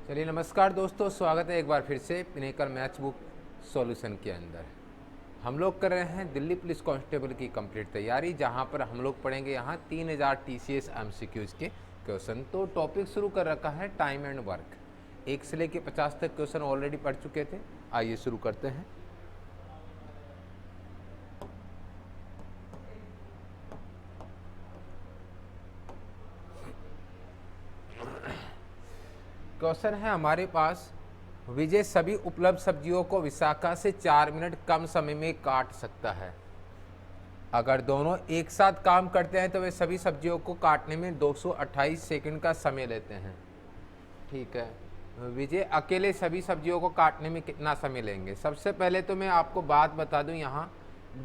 चलिए नमस्कार दोस्तों, स्वागत है एक बार फिर से पिनेकल मैथ्स बुक सॉल्यूशन के अंदर। हम लोग कर रहे हैं दिल्ली पुलिस कांस्टेबल की कंप्लीट तैयारी, जहां पर हम लोग पढ़ेंगे यहाँ 3000 TCS MCQs के क्वेश्चन। तो टॉपिक शुरू कर रखा है टाइम एंड वर्क। 1 से लेके 50 तक क्वेश्चन ऑलरेडी पढ़ चुके थे। आइए शुरू करते हैं। क्वेश्चन है हमारे पास, विजय सभी उपलब्ध सब्जियों को विशाखा से 4 मिनट कम समय में काट सकता है। अगर दोनों एक साथ काम करते हैं तो वे सभी सब्जियों को काटने में 228 सेकंड का समय लेते हैं। ठीक है, विजय अकेले सभी सब्जियों को काटने में कितना समय लेंगे? सबसे पहले तो मैं आपको बात बता दूं, यहाँ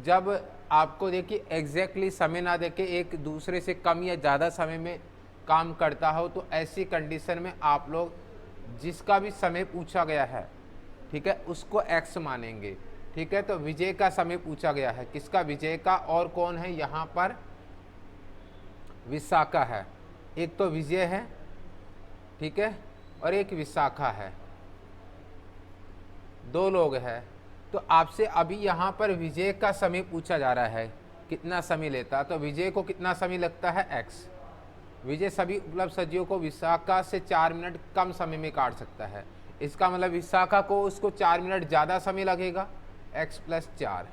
जब आपको देखिए एग्जैक्टली समय ना देके एक दूसरे से कम या ज़्यादा समय में काम करता हो, तो ऐसी कंडीशन में आप लोग जिसका भी समय पूछा गया है, ठीक है, उसको x मानेंगे। ठीक है, तो विजय का समय पूछा गया है, किसका? विजय का। और कौन है यहाँ पर? विशाखा है। एक तो विजय है, ठीक है, और एक विशाखा है, दो लोग हैं। तो आपसे अभी यहाँ पर विजय का समय पूछा जा रहा है, कितना समय लेता? तो विजय को कितना समय लगता है? x। विजय सभी उपलब्ध सब्जियों को विशाखा से 4 मिनट कम समय में काट सकता है। इसका मतलब विशाखा को उसको 4 मिनट ज़्यादा समय लगेगा, x + 4।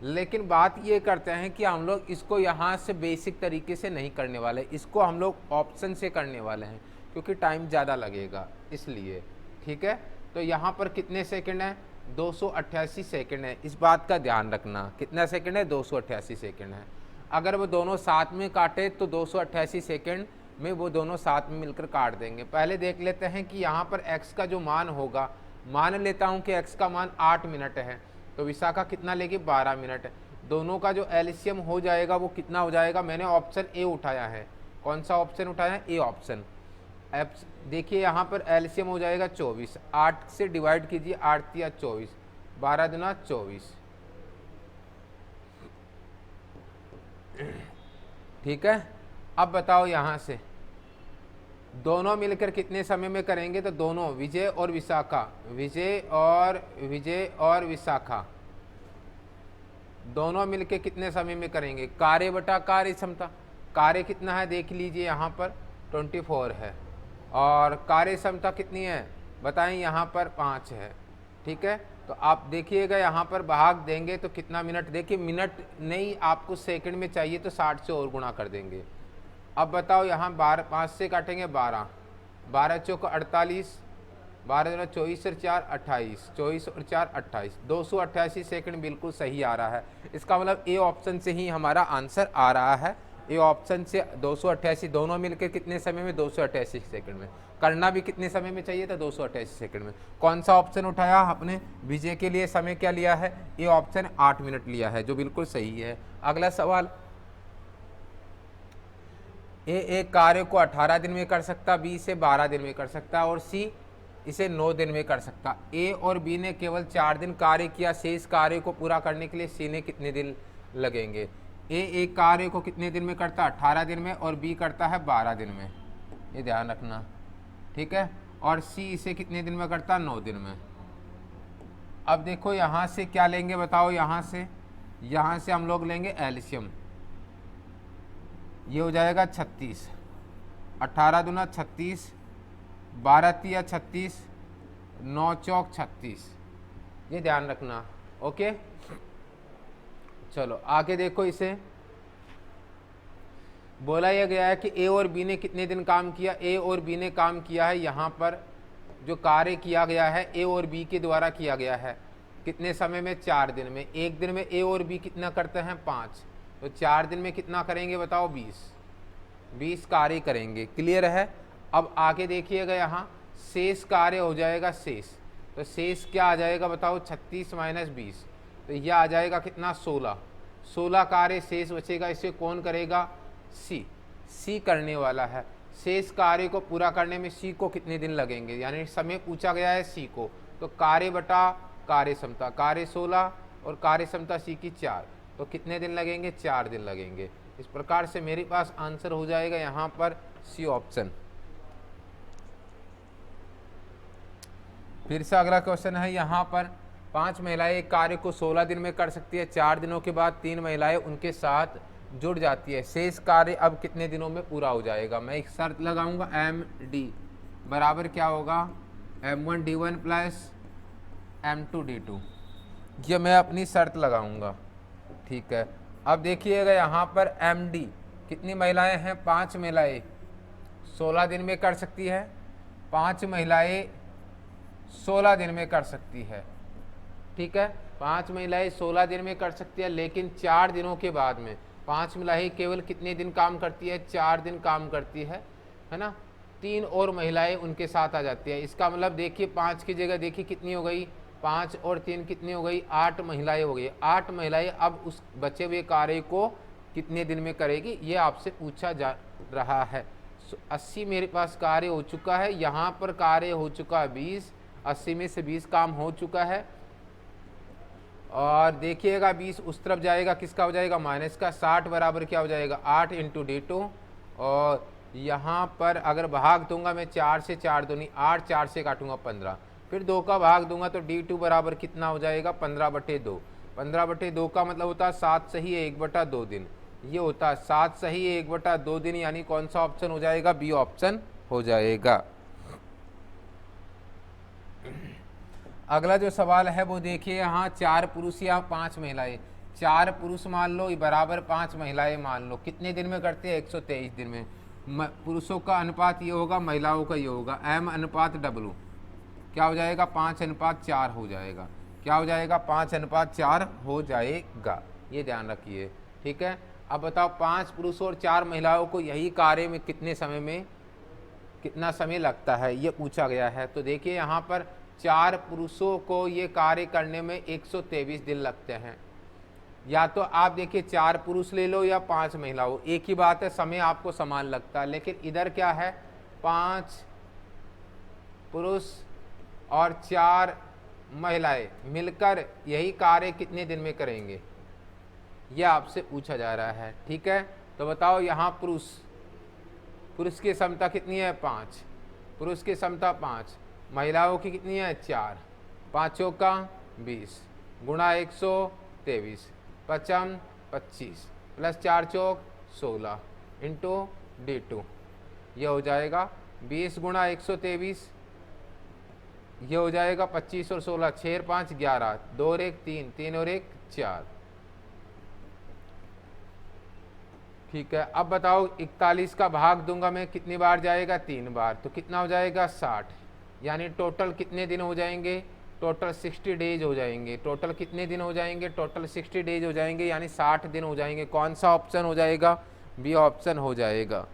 लेकिन बात ये करते हैं कि हम लोग इसको यहाँ से बेसिक तरीके से नहीं करने वाले, इसको हम लोग ऑप्शन से करने वाले हैं, क्योंकि टाइम ज़्यादा लगेगा इसलिए। ठीक है, तो यहाँ पर कितने सेकंड है? 288 सेकंड है। इस बात का ध्यान रखना, कितना सेकंड है? 288 सेकंड है। अगर वो दोनों साथ में काटे तो 288 सेकंड में वो दोनों साथ में मिलकर काट देंगे। पहले देख लेते हैं कि यहाँ पर x का जो मान होगा, मान लेता हूँ कि x का मान 8 मिनट है, तो विशाखा कितना लेगी? 12 मिनट। दोनों का जो एलसीएम हो जाएगा वो कितना हो जाएगा? मैंने ऑप्शन ए उठाया है। कौन सा ऑप्शन उठाया है? A option. देखिए यहाँ पर एलसीएम हो जाएगा 24। 8 से डिवाइड कीजिए, 8 × 24, 12 × 24। ठीक है, अब बताओ यहाँ से दोनों मिलकर कितने समय में करेंगे? तो दोनों विजय और विशाखा, विजय और विशाखा दोनों मिलकर कितने समय में करेंगे? कार्य बटा कार्य क्षमता। कार्य कितना है देख लीजिए, यहाँ पर 24 है, और कार्य क्षमता कितनी है बताएं? यहाँ पर 5 है। ठीक है, तो आप देखिएगा यहाँ पर भाग देंगे तो कितना मिनट? देखिए मिनट नहीं, आपको सेकंड में चाहिए तो 60 से और गुणा कर देंगे। अब बताओ यहाँ 5 से काटेंगे 12, 12 चौक 48, 12 × 24 और 4 28, 24 और 4 28, 288 सेकंड बिल्कुल सही आ रहा है। इसका मतलब ए ऑप्शन से ही हमारा आंसर आ रहा है। ए ऑप्शन से 288, दोनों मिलकर कितने समय में? 288 सेकंड में। करना भी कितने समय में चाहिए था? 288 सेकंड में। कौन सा ऑप्शन उठाया आपने? विजय के लिए समय क्या लिया है? ए ऑप्शन 8 मिनट लिया है, जो बिल्कुल सही है। अगला सवाल, ए एक कार्य को 18 दिन में कर सकता, बी इसे 12 दिन में कर सकता, और सी इसे 9 दिन में कर सकता। ए और बी ने केवल 4 दिन कार्य किया, शेष कार्य को पूरा करने के लिए सी ने कितने दिन लगेंगे? ए एक कार्य को कितने दिन में करता? 18 दिन में, और बी करता है 12 दिन में, ये ध्यान रखना। ठीक है, और सी इसे कितने दिन में करता? 9 दिन में। अब देखो यहाँ से क्या लेंगे बताओ? यहाँ से हम लोग लेंगे एलसीएम। ये हो जाएगा 36, 18 दूना 36, 12 तिया 36, 9 चौक 36, ये ध्यान रखना। ओके, चलो आगे देखो। इसे बोला यह गया है कि ए और बी ने कितने दिन काम किया? ए और बी ने काम किया है, यहाँ पर जो कार्य किया गया है ए और बी के द्वारा किया गया है, कितने समय में? 4 दिन में। एक दिन में ए और बी कितना करते हैं? 5। तो 4 दिन में कितना करेंगे बताओ? 20 कार्य करेंगे। क्लियर है? अब आगे देखिएगा, यहाँ शेष कार्य हो जाएगा शेष। तो शेष क्या आ जाएगा बताओ? 36 - 20, तो यह आ जाएगा कितना? 16 कार्य शेष बचेगा। इसे कौन करेगा? सी करने वाला है। शेष कार्य को पूरा करने में सी को कितने दिन लगेंगे? यानी समय पूछा गया है सी को, तो कार्य बटा कार्य क्षमता, कार्य 16 और कार्य क्षमता सी की 4, तो कितने दिन लगेंगे? 4 दिन लगेंगे। इस प्रकार से मेरे पास आंसर हो जाएगा यहाँ पर सी ऑप्शन। फिर से अगला क्वेश्चन है यहाँ पर 5 महिलाएं एक कार्य को 16 दिन में कर सकती है। 4 दिनों के बाद 3 महिलाएं उनके साथ जुड़ जाती है। शेष कार्य अब कितने दिनों में पूरा हो जाएगा? मैं एक शर्त लगाऊंगा, MD बराबर क्या होगा, M1D1 प्लस M2D2। ये मैं अपनी शर्त लगाऊंगा, ठीक है। अब देखिएगा यहाँ पर MD कितनी महिलाएं हैं? 5 महिलाएं 16 दिन में कर सकती है। 5 महिलाएं 16 दिन में कर सकती है, ठीक है। 5 महिलाएं 16 दिन में कर सकती है, लेकिन 4 दिनों के बाद में 5 महिलाएं केवल कितने दिन काम करती है? 4 दिन काम करती है ना। 3 और महिलाएं उनके साथ आ जाती है। इसका मतलब देखिए 5 की जगह देखिए कितनी हो गई, 5 और 3 कितनी हो गई, 8 महिलाएं हो गई। 8 महिलाएं अब उस बचे हुए कार्य को कितने दिन में करेगी, ये आपसे पूछा जा रहा है। 80 मेरे पास कार्य हो चुका है, यहाँ पर कार्य हो चुका है 20, 80 में से 20 काम हो चुका है। और देखिएगा 20 उस तरफ जाएगा, किसका हो जाएगा, माइनस का। 60 बराबर क्या हो जाएगा, 8 × D2। और यहाँ पर अगर भाग दूंगा मैं 4 से, 4 दूनी 8, 4 से काटूंगा 15, फिर 2 का भाग दूंगा तो D2 बराबर कितना हो जाएगा, 15/2। 15/2 का मतलब होता है 7 सही 1/2 दिन। ये होता है 7 सही 1/2 दिन, यानी कौन सा ऑप्शन हो जाएगा, बी ऑप्शन हो जाएगा। अगला जो सवाल है वो देखिए यहाँ 4 पुरुष या 5 महिलाएं। 4 पुरुष मान लो बराबर 5 महिलाएं मान लो, कितने दिन में करते हैं, 123 दिन में। पुरुषों का अनुपात ये होगा, महिलाओं का ये होगा, M/W क्या हो जाएगा, 5/4 हो जाएगा। क्या हो जाएगा, 5/4 हो जाएगा, ये ध्यान रखिए, ठीक है। अब बताओ 5 पुरुषों और 4 महिलाओं को यही कार्य में कितने समय में कितना समय लगता है, ये पूछा गया है। तो देखिए यहाँ पर 4 पुरुषों को ये कार्य करने में 123 दिन लगते हैं। या तो आप देखिए 4 पुरुष ले लो या 5 महिलाओं, एक ही बात है, समय आपको समान लगता है। लेकिन इधर क्या है, 5 पुरुष और 4 महिलाएं मिलकर यही कार्य कितने दिन में करेंगे, यह आपसे पूछा जा रहा है, ठीक है। तो बताओ यहाँ पुरुष की क्षमता कितनी है, 5, पुरुष की क्षमता 5, महिलाओं की कितनी है, 4, 5 का 20 गुणा 123, 5 25 प्लस 4 चौक 16 इंटू D2, यह हो जाएगा 20 गुणा 123, यह हो जाएगा 25 और 16, 6 और 5 11, 2 और 1 3, 3 और 1 4, ठीक है। अब बताओ 41 का भाग दूंगा मैं, कितनी बार जाएगा, 3 बार, तो कितना हो जाएगा, 60, यानी टोटल कितने दिन हो जाएंगे, टोटल 60 डेज हो जाएंगे। टोटल कितने दिन हो जाएंगे, टोटल 60 डेज हो जाएंगे, यानी 60 दिन हो जाएंगे। कौन सा ऑप्शन हो जाएगा, बी ऑप्शन हो जाएगा,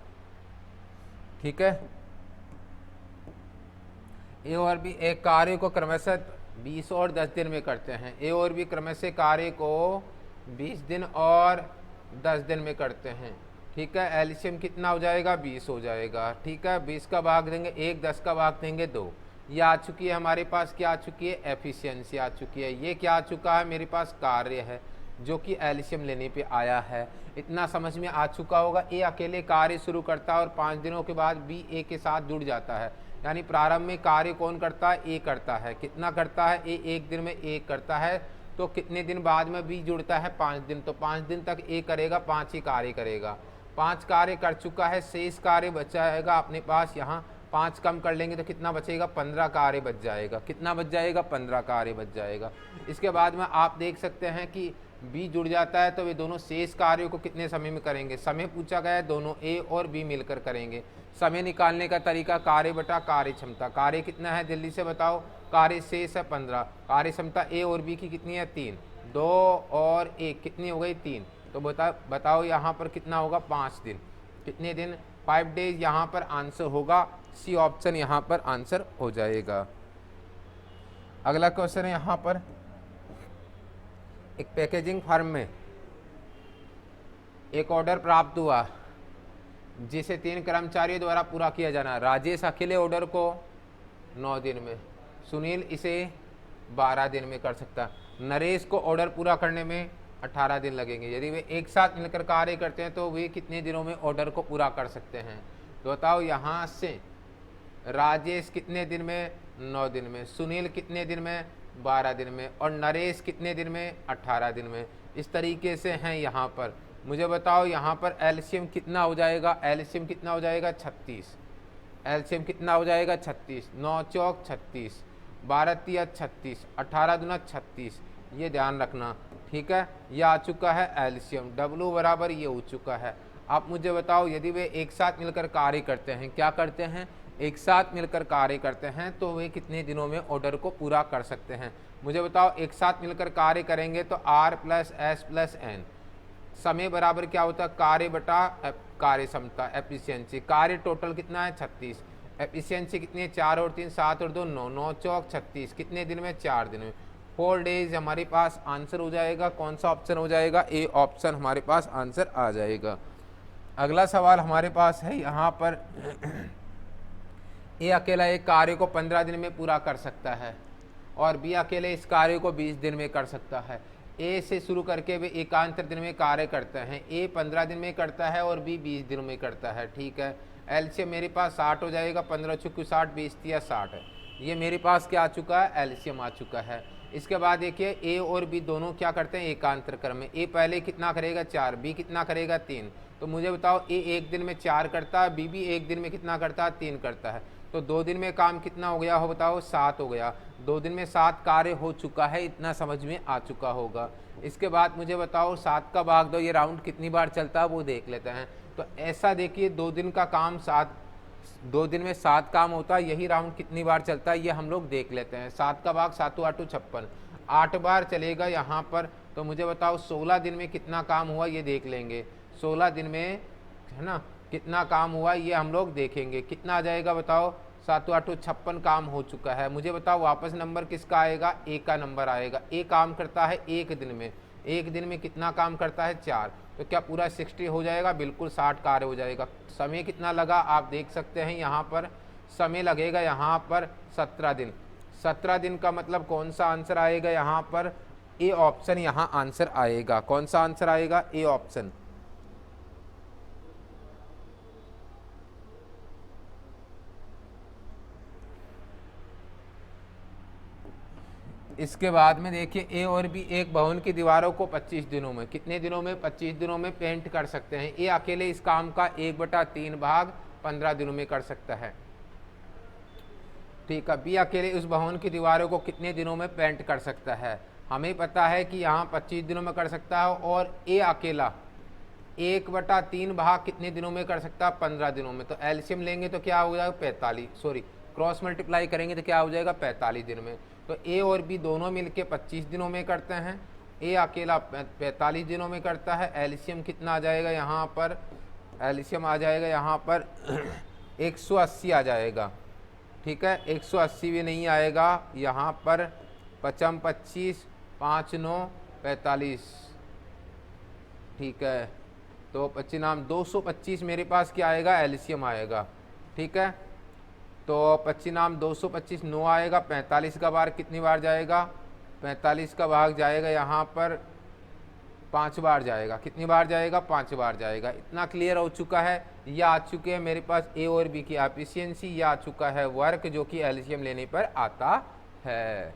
ठीक है। ए और बी एक कार्य को क्रमशः 20 और 10 दिन में करते हैं। ए और बी क्रमशः कार्य को 20 दिन और 10 दिन में करते हैं, ठीक है। एलसीएम कितना हो जाएगा, 20 हो जाएगा, ठीक है। 20 का भाग देंगे 1, 10 का भाग देंगे 2। ये आ चुकी है हमारे पास, क्या आ चुकी है, एफिशिएंसी आ चुकी है। ये क्या आ चुका है, मेरे पास कार्य है जो कि एलसीएम लेने पे आया है। इतना समझ में आ चुका होगा। ए अकेले कार्य शुरू करता है और 5 दिनों के बाद बी ए के साथ जुड़ जाता है, यानी प्रारंभ में कार्य कौन करता है, ए करता है। कितना करता है, ए 1 दिन में ए करता है, तो कितने दिन बाद में बी जुड़ता है, 5 दिन। तो 5 दिन तक ए करेगा, 5 ही कार्य करेगा। 5 कार्य कर चुका है, शेष कार्य बचाएगा अपने पास। यहाँ 5 कम कर लेंगे तो कितना बचेगा, 15 कार्य बच जाएगा। कितना बच जाएगा, 15 कार्य बच जाएगा। इसके बाद में आप देख सकते हैं कि बी जुड़ जाता है, तो वे दोनों शेष कार्यों को कितने समय में करेंगे। समय पूछा गया है, दोनों ए और बी मिलकर करेंगे। समय निकालने का तरीका, कार्य बटा कार्य क्षमता। कार्य कितना है, जल्दी से बताओ, कार्य शेष है 15, कार्य क्षमता ए और बी की कितनी है, 3, 2 और 1 कितनी हो गई, 3। तो बताओ यहाँ पर कितना होगा, 5 दिन। कितने दिन, 5 डेज। यहाँ पर आंसर होगा सी ऑप्शन, यहाँ पर आंसर हो जाएगा। अगला क्वेश्चन है यहाँ पर, एक पैकेजिंग फर्म में एक ऑर्डर प्राप्त हुआ जिसे 3 कर्मचारियों द्वारा पूरा किया जाना। राजेश अकेले ऑर्डर को 9 दिन में, सुनील इसे 12 दिन में कर सकता है, नरेश को ऑर्डर पूरा करने में 18 दिन लगेंगे। यदि वे एक साथ मिलकर कार्य करते हैं तो वे कितने दिनों में ऑर्डर को पूरा कर सकते हैं। तो बताओ यहाँ से राजेश कितने दिन में 9 दिन में। सुनील कितने दिन में? 12 दिन में। और नरेश कितने दिन में? 18 दिन में। इस तरीके से हैं यहाँ पर। मुझे बताओ यहाँ पर एलसीएम कितना हो जाएगा? एलसीएम कितना हो जाएगा? 36। एलसीएम कितना हो जाएगा? 36। 9 चौक 36, 12 तिया 36, 18 दूना 36। ये ध्यान रखना, ठीक है। ये आ चुका है एलसीएम। डब्ल्यू बराबर ये हो चुका है। आप मुझे बताओ यदि वे एक साथ मिलकर कार्य करते हैं, क्या करते हैं? एक साथ मिलकर कार्य करते हैं, तो वे कितने दिनों में ऑर्डर को पूरा कर सकते हैं? मुझे बताओ एक साथ मिलकर कार्य करेंगे तो R + S + N समय बराबर क्या होता है? कार्य बटा कार्य क्षमता, एफिशिएंसी। कार्य टोटल कितना है? 36। एफिशिएंसी कितनी है? 4 और 3 7 और 2 9, 9 चौक 36। कितने दिन में? 4 दिन में। 4 डेज हमारे पास आंसर हो जाएगा। कौन सा ऑप्शन हो जाएगा? ए ऑप्शन हमारे पास आंसर आ जाएगा। अगला सवाल हमारे पास है यहाँ पर ए अकेला एक कार्य को 15 दिन में पूरा कर सकता है और बी अकेले इस कार्य को 20 दिन में कर सकता है। ए से शुरू करके वे एकांतर दिन में कार्य करते हैं। ए 15 दिन में करता है और बी 20 दिनों में करता है, ठीक है। एलसीएम मेरे पास 60 हो जाएगा। 15 चुकी 60, 20 तिया 60 है। ये मेरे पास क्या आ चुका है? एलसीएम आ चुका है। इसके बाद देखिए ए और बी दोनों क्या करते हैं? एकांतर क्रम में। ए पहले कितना करेगा? 4, बी कितना करेगा? 3। तो मुझे बताओ ए एक दिन में 4 करता है, बी भी एक दिन में कितना करता है? 3 करता है। तो 2 दिन में काम कितना हो गया हो बताओ? 7 हो गया। 2 दिन में 7 कार्य हो चुका है, इतना समझ में आ चुका होगा। इसके बाद मुझे बताओ 7 का भाग दो, ये राउंड कितनी बार चलता है वो देख लेते हैं। तो ऐसा देखिए 2 दिन का काम 2 दिन में 7 काम होता है, यही राउंड कितनी बार चलता है ये हम लोग देख लेते हैं। 7 का भाग 7 8 56, 8 बार चलेगा यहाँ पर। तो मुझे बताओ 16 दिन में कितना काम हुआ ये देख लेंगे। 16 दिन में है ना कितना काम हुआ ये हम लोग देखेंगे। कितना आ जाएगा बताओ? 7 8 56 काम हो चुका है। मुझे बताओ वापस नंबर किसका आएगा? ए का नंबर आएगा। ए काम करता है एक दिन में। एक दिन में कितना काम करता है? 4। तो क्या पूरा 60 हो जाएगा? बिल्कुल 60 कार्य हो जाएगा। समय कितना लगा आप देख सकते हैं यहाँ पर। समय लगेगा यहाँ पर 17 दिन। 17 दिन का मतलब कौन सा आंसर आएगा यहाँ पर? ए ऑप्शन यहाँ आंसर आएगा। कौन सा आंसर आएगा? A option. इसके बाद में देखिए ए और बी एक भवन की दीवारों को 25 दिनों में, कितने दिनों में? 25 दिनों में पेंट कर सकते हैं। ए अकेले इस काम का 1/3 भाग 15 दिनों में कर सकता है, ठीक है। बी अकेले उस भवन की दीवारों को कितने दिनों में पेंट कर सकता है? हमें पता है कि यहाँ 25 दिनों में कर सकता है और ए अकेला 1/3 भाग कितने दिनों में कर सकता है? 15 दिनों में। तो एलसीएम लेंगे तो क्या हो जाएगा? 45, क्रॉस मल्टीप्लाई करेंगे तो क्या हो जाएगा? 45 दिन में। तो ए और बी दोनों मिलके 25 दिनों में करते हैं, ए अकेला 45 दिनों में करता है। एलसीएम कितना आ जाएगा यहाँ पर? एलसीएम आ जाएगा यहाँ पर 180 आ जाएगा, ठीक है। 180 भी नहीं आएगा यहाँ पर। 5 25, 5 9 45, ठीक है। तो 25 नाम 225 मेरे पास क्या आएगा? एलसीएम आएगा, ठीक है। तो 25 नाम 225 9 आएगा। 45 का भाग कितनी बार जाएगा? 45 का भाग जाएगा यहाँ पर 5 बार जाएगा। कितनी बार जाएगा? 5 बार जाएगा। इतना क्लियर हो चुका है। यह आ चुके हैं मेरे पास ए और बी की एफिशिएंसी। यह आ चुका है वर्क जो कि एलसीएम लेने पर आता है।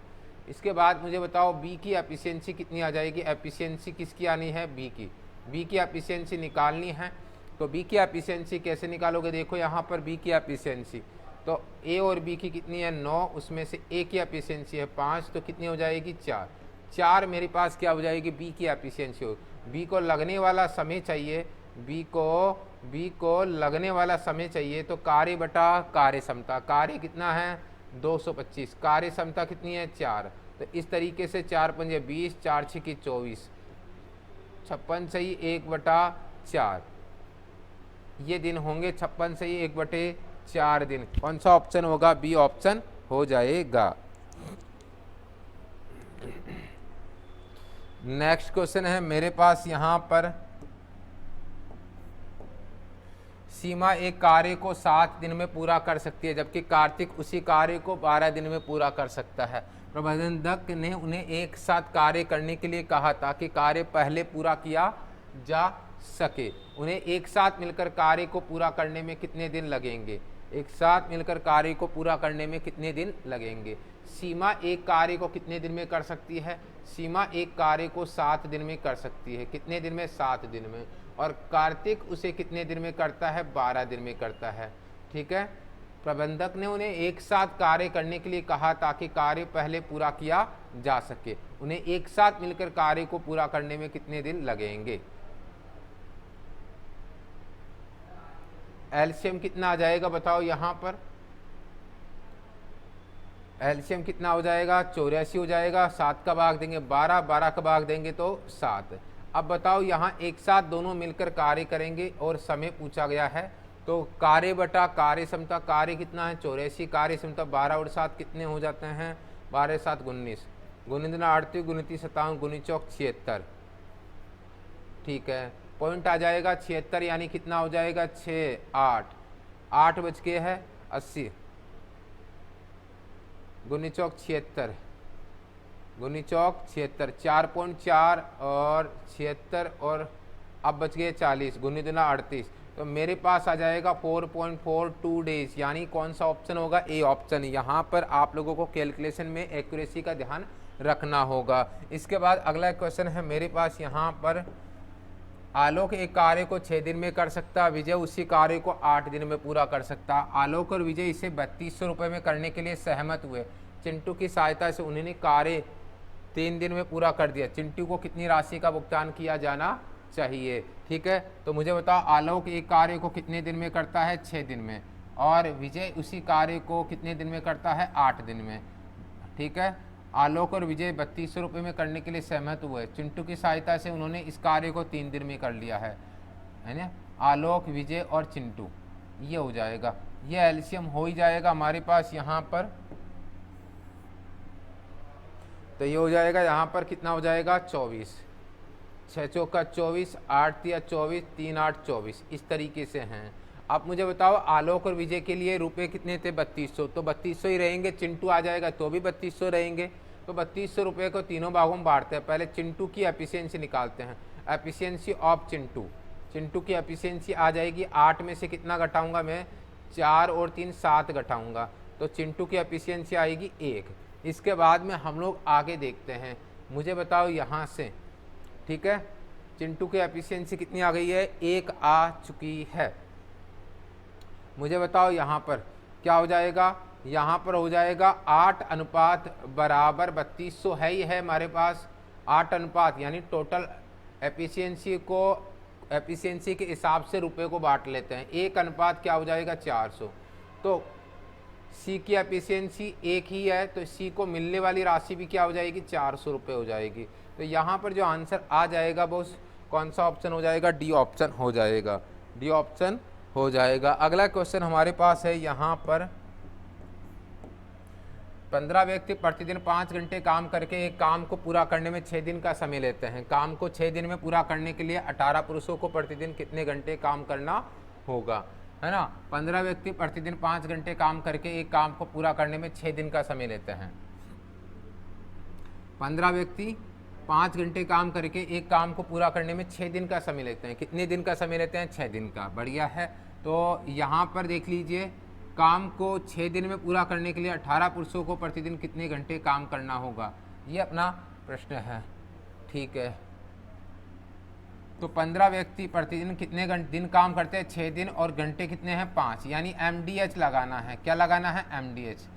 इसके बाद मुझे बताओ बी की एफिशिएंसी कितनी आ जाएगी? एफिशिएंसी किसकी आनी है? बी की। बी की एफिशिएंसी निकालनी है। तो बी की एफिशिएंसी कैसे निकालोगे? देखो यहाँ पर बी की एफिशिएंसी तो ए और बी की कितनी है? 9, उसमें से ए की एफिशिएंसी है 5, तो कितनी हो जाएगी? 4। 4 मेरे पास क्या हो जाएगी? बी की एफिशिएंसी हो। बी को लगने वाला समय चाहिए, बी को लगने वाला समय चाहिए। तो कार्य बटा कार्य क्षमता, कार्य कितना है? 225, कार्य क्षमता कितनी है? 4। तो इस तरीके से 4 पंजे 20, 4 6 24, 56 सही 1/4 ये दिन होंगे। 56 सही 1/4 दिन। कौन सा ऑप्शन होगा? बी ऑप्शन हो जाएगा। नेक्स्ट क्वेश्चन है मेरे पास यहाँ पर। सीमा एक कार्य को 7 दिन में पूरा कर सकती है, जबकि कार्तिक उसी कार्य को 12 दिन में पूरा कर सकता है। प्रबंधक ने उन्हें एक साथ कार्य करने के लिए कहा ताकि कार्य पहले पूरा किया जा सके। उन्हें एक साथ मिलकर कार्य को पूरा करने में कितने दिन लगेंगे? एक साथ मिलकर कार्य को पूरा करने में कितने दिन लगेंगे। सीमा एक कार्य को कितने दिन में कर सकती है, सीमा एक कार्य को 7 दिन में कर सकती है। कितने दिन में, 7 दिन में। और कार्तिक उसे कितने दिन में करता है, 12 दिन में करता है। ठीक है, प्रबंधक ने उन्हें एक साथ कार्य करने के लिए कहा ताकि कार्य पहले पूरा किया जा सके। उन्हें एक साथ मिलकर कार्य को पूरा करने में कितने दिन लगेंगे। एलसीएम कितना आ जाएगा बताओ, यहां पर एलसीएम कितना हो जाएगा, 84 हो जाएगा। 7 का भाग देंगे 12, 12 का भाग देंगे तो 7। अब बताओ यहाँ एक साथ दोनों मिलकर कार्य करेंगे और समय पूछा गया है, तो कार्य बटा कार्य क्षमता, कार्य कितना है 84, कार्य क्षमता 12 और 7 कितने हो जाते हैं, 12 7 19, गुणित 38 गुणित 57 गुणित 4 76। ठीक है, पॉइंट आ जाएगा 76, यानी कितना हो जाएगा 6 8 8 बच के है 80 गुणित 76 गुणित 76, 4.4 और 76 और अब बच गए 40 गुणित 38, तो मेरे पास आ जाएगा 4.42 डेज, यानी कौन सा ऑप्शन होगा, ए ऑप्शन। यहाँ पर आप लोगों को कैलकुलेशन में एक्यूरेसी का ध्यान रखना होगा। इसके बाद अगला क्वेश्चन है मेरे पास यहाँ पर, आलोक एक कार्य को 6 दिन में कर सकता, विजय उसी कार्य को 8 दिन में पूरा कर सकता। आलोक और विजय इसे 3200 रुपये में करने के लिए सहमत हुए। चिंटू की सहायता से उन्होंने कार्य 3 दिन में पूरा कर दिया। चिंटू को कितनी राशि का भुगतान किया जाना चाहिए। ठीक है, तो मुझे बताओ आलोक एक कार्य को कितने दिन में करता है, 6 दिन में, और विजय उसी कार्य को कितने दिन में करता है, 8 दिन में। ठीक है, आलोक और विजय 3200 रुपये में करने के लिए सहमत हुए। चिंटू की सहायता से उन्होंने इस कार्य को 3 दिन में कर लिया है ना। आलोक, विजय और चिंटू, ये हो जाएगा, ये एलसीएम हो ही जाएगा हमारे पास यहाँ पर। तो ये हो जाएगा यहाँ पर कितना हो जाएगा 24, 6 चौका 24, 8 तिया 24, 3 8 24, इस तरीके से हैं। अब मुझे बताओ आलोक और विजय के लिए रुपए कितने थे, 3200, तो 3200 ही रहेंगे। चिंटू आ जाएगा तो भी 3200 रहेंगे। तो 3200 रुपये को तीनों भागों में बांटते हैं। पहले चिंटू की एफिशिएंसी निकालते हैं, एफिशिएंसी ऑफ चिंटू। चिंटू की एफिशिएंसी आ जाएगी, 8 में से कितना घटाऊंगा मैं, 4 और 3 7 घटाऊंगा, तो चिंटू की एफिशिएंसी आएगी 1। इसके बाद में हम लोग आगे देखते हैं, मुझे बताओ यहाँ से। ठीक है, चिंटू की एफिशिएंसी कितनी आ गई है, 1 आ चुकी है। मुझे बताओ यहाँ पर क्या हो जाएगा, यहाँ पर हो जाएगा 8 अनुपात बराबर 3200 है ही है हमारे पास, 8 अनुपात, यानी टोटल एफिशिएंसी को एफिशिएंसी के हिसाब से रुपए को बांट लेते हैं। 1 अनुपात क्या हो जाएगा 400। तो सी की एफिशिएंसी 1 ही है, तो सी को मिलने वाली राशि भी क्या हो जाएगी, 400 रुपये हो जाएगी। तो यहाँ पर जो आंसर आ जाएगा वो कौन सा ऑप्शन हो जाएगा, डी ऑप्शन हो जाएगा, डी ऑप्शन हो जाएगा। अगला क्वेश्चन हमारे पास है यहाँ पर, 15 व्यक्ति प्रतिदिन 5 घंटे काम करके एक काम को पूरा करने में 6 दिन का समय लेते हैं। काम को 6 दिन में पूरा करने के लिए 18 पुरुषों को प्रतिदिन कितने घंटे काम करना होगा, है ना। 15 व्यक्ति प्रतिदिन 5 घंटे काम करके एक काम को पूरा करने में 6 दिन का समय लेते हैं। 15 व्यक्ति 5 घंटे काम करके एक काम को पूरा करने में 6 दिन का समय लेते हैं। कितने दिन का समय लेते हैं, 6 दिन का। बढ़िया है। तो यहाँ पर देख लीजिए, काम को 6 दिन में पूरा करने के लिए 18 पुरुषों को प्रतिदिन कितने घंटे काम करना होगा, ये अपना प्रश्न है। ठीक है, तो 15 व्यक्ति प्रतिदिन कितने दिन काम करते हैं, 6 दिन, और घंटे कितने हैं 5, यानी MDH लगाना है। क्या लगाना है, MDH।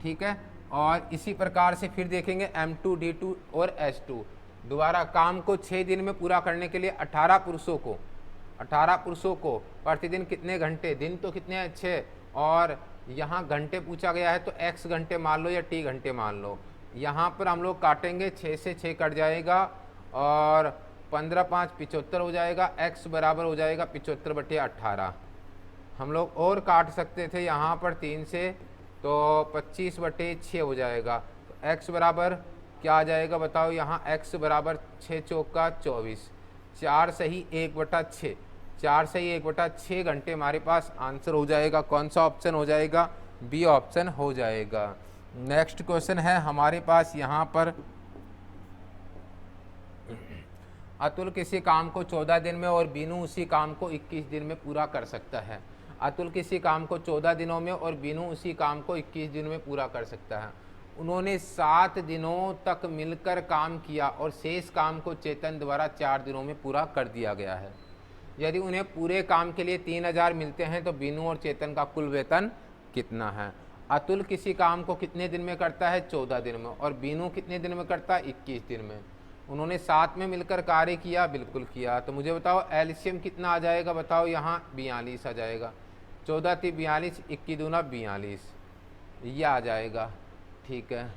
ठीक है, और इसी प्रकार से फिर देखेंगे M2 D2 और S2। दोबारा काम को 6 दिन में पूरा करने के लिए 18 पुरुषों को प्रतिदिन कितने घंटे, दिन तो कितने हैं 6, और यहाँ घंटे पूछा गया है तो x घंटे मान लो या t घंटे मान लो। यहाँ पर हम लोग काटेंगे, 6 से 6 कट जाएगा और 15 5 75 हो जाएगा, x बराबर हो जाएगा 75/18। हम लोग और काट सकते थे यहाँ पर 3 से, तो 25/6 हो जाएगा। तो x बराबर क्या आ जाएगा बताओ, यहाँ x बराबर 6 चौका 24, 4 सही 1/6, 4 सही 1/6 घंटे हमारे पास आंसर हो जाएगा। कौन सा ऑप्शन हो जाएगा, बी ऑप्शन हो जाएगा। नेक्स्ट क्वेश्चन है हमारे पास यहाँ पर, अतुल किसी काम को 14 दिन में और बीनू उसी काम को 21 दिन में पूरा कर सकता है। अतुल किसी काम को 14 दिनों में और बीनू उसी काम को 21 दिनों में पूरा कर सकता है। उन्होंने 7 दिनों तक मिलकर काम किया और शेष काम को चेतन द्वारा 4 दिनों में पूरा कर दिया गया है। यदि उन्हें पूरे काम के लिए 3000 मिलते हैं तो बीनू और चेतन का कुल वेतन कितना है? अतुल किसी काम को कितने दिन में करता है? 14 दिन में। और बीनू कितने दिन में करता है? 21 दिन में। उन्होंने साथ में मिलकर कार्य किया, बिल्कुल किया। तो मुझे बताओ एलसीएम कितना आ जाएगा? बताओ यहाँ 42 आ जाएगा। 14 × 42, 21 दूना 42, ये आ जाएगा। ठीक है।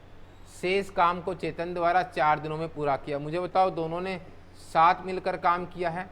शेष काम को चेतन द्वारा 4 दिनों में पूरा किया। मुझे बताओ दोनों ने साथ मिलकर काम किया है।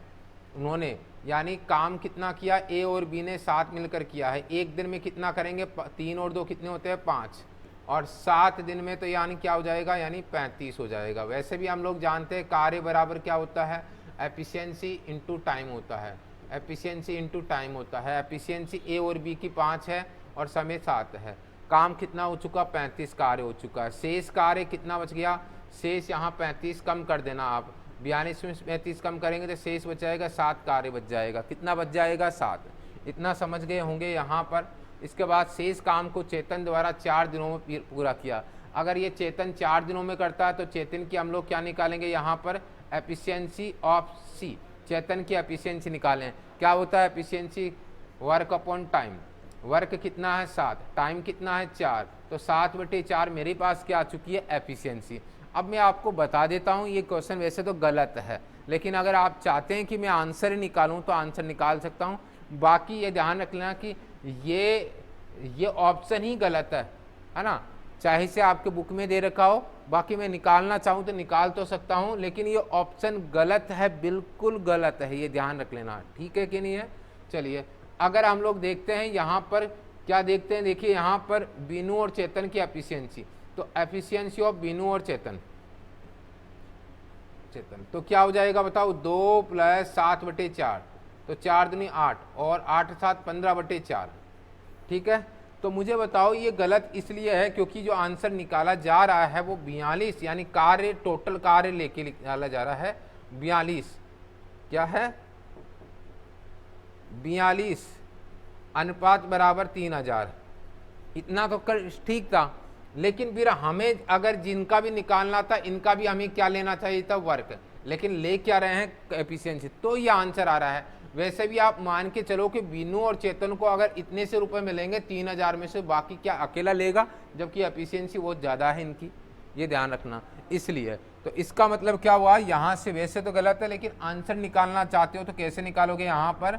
उन्होंने यानी काम कितना किया? ए और बी ने साथ मिलकर किया है। एक दिन में कितना करेंगे? 3 और 2 कितने होते हैं? 5। और 7 दिन में तो यानी क्या हो जाएगा? यानी 35 हो जाएगा। वैसे भी हम लोग जानते हैं कार्य बराबर क्या होता है? एफिशिएंसी इंटू टाइम होता है। एफिशिएंसी इंटू टाइम होता है। एफिशिएंसी ए और बी की 5 है और समय 7 है। काम कितना हो चुका? 35 कार्य हो चुका है। शेष कार्य कितना बच गया? शेष यहाँ 35 कम कर देना आप। 42 में 35 कम करेंगे तो शेष बच जाएगा 7 कार्य बच जाएगा। कितना बच जाएगा? 7। इतना समझ गए होंगे यहाँ पर। इसके बाद शेष काम को चेतन द्वारा 4 दिनों में पूरा किया। अगर ये चेतन 4 दिनों में करता है तो चेतन की हम लोग क्या निकालेंगे? यहाँ पर एफिशिएंसी ऑफ सी, चेतन की एफिशिएंसी निकालें। क्या होता है efficiency? Work upon time. Work कितना है? 7। टाइम कितना है? 4। तो 7/4 मेरे पास क्या आ चुकी है? एफिशिएंसी। अब मैं आपको बता देता हूँ, ये क्वेश्चन वैसे तो गलत है, लेकिन अगर आप चाहते हैं कि मैं आंसर निकालूँ तो आंसर निकाल सकता हूँ। बाकी ये ध्यान रखना कि ये ऑप्शन ही गलत है ना। चाहे से आपके बुक में दे रखा हो, बाकी मैं निकालना चाहूँ तो निकाल तो सकता हूँ, लेकिन ये ऑप्शन गलत है, बिल्कुल गलत है, ये ध्यान रख लेना। ठीक है कि नहीं है? चलिए अगर हम लोग देखते हैं यहाँ पर क्या देखते हैं, देखिए यहाँ पर बीनू और चेतन की एफिशिएंसी। तो एफिशिएंसी ऑफ बीनू और चेतन तो क्या हो जाएगा? बताओ 2 + 7/4, तो 4 दूनी 8 और 8 × 7 15/4। ठीक है। तो मुझे बताओ ये गलत इसलिए है क्योंकि जो आंसर निकाला जा रहा है वो 42 यानी कार्य, टोटल कार्य लेके निकाला जा रहा है। 42 क्या है? 42 अनुपात बराबर 3000। इतना तो कर ठीक था, लेकिन फिर हमें अगर जिनका भी निकालना था इनका भी हमें क्या लेना चाहिए था? वर्क। लेकिन ले क्या रहे हैं? एफिशिएंसी। तो ये आंसर आ रहा है। वैसे भी आप मान के चलो कि बीनू और चेतन को अगर इतने से रुपए मिलेंगे 3000 में से, बाकी क्या अकेला लेगा? जबकि एफिशिएंसी बहुत ज़्यादा है इनकी, ये ध्यान रखना। इसलिए तो इसका मतलब क्या हुआ? यहाँ से वैसे तो गलत है, लेकिन आंसर निकालना चाहते हो तो कैसे निकालोगे? यहाँ पर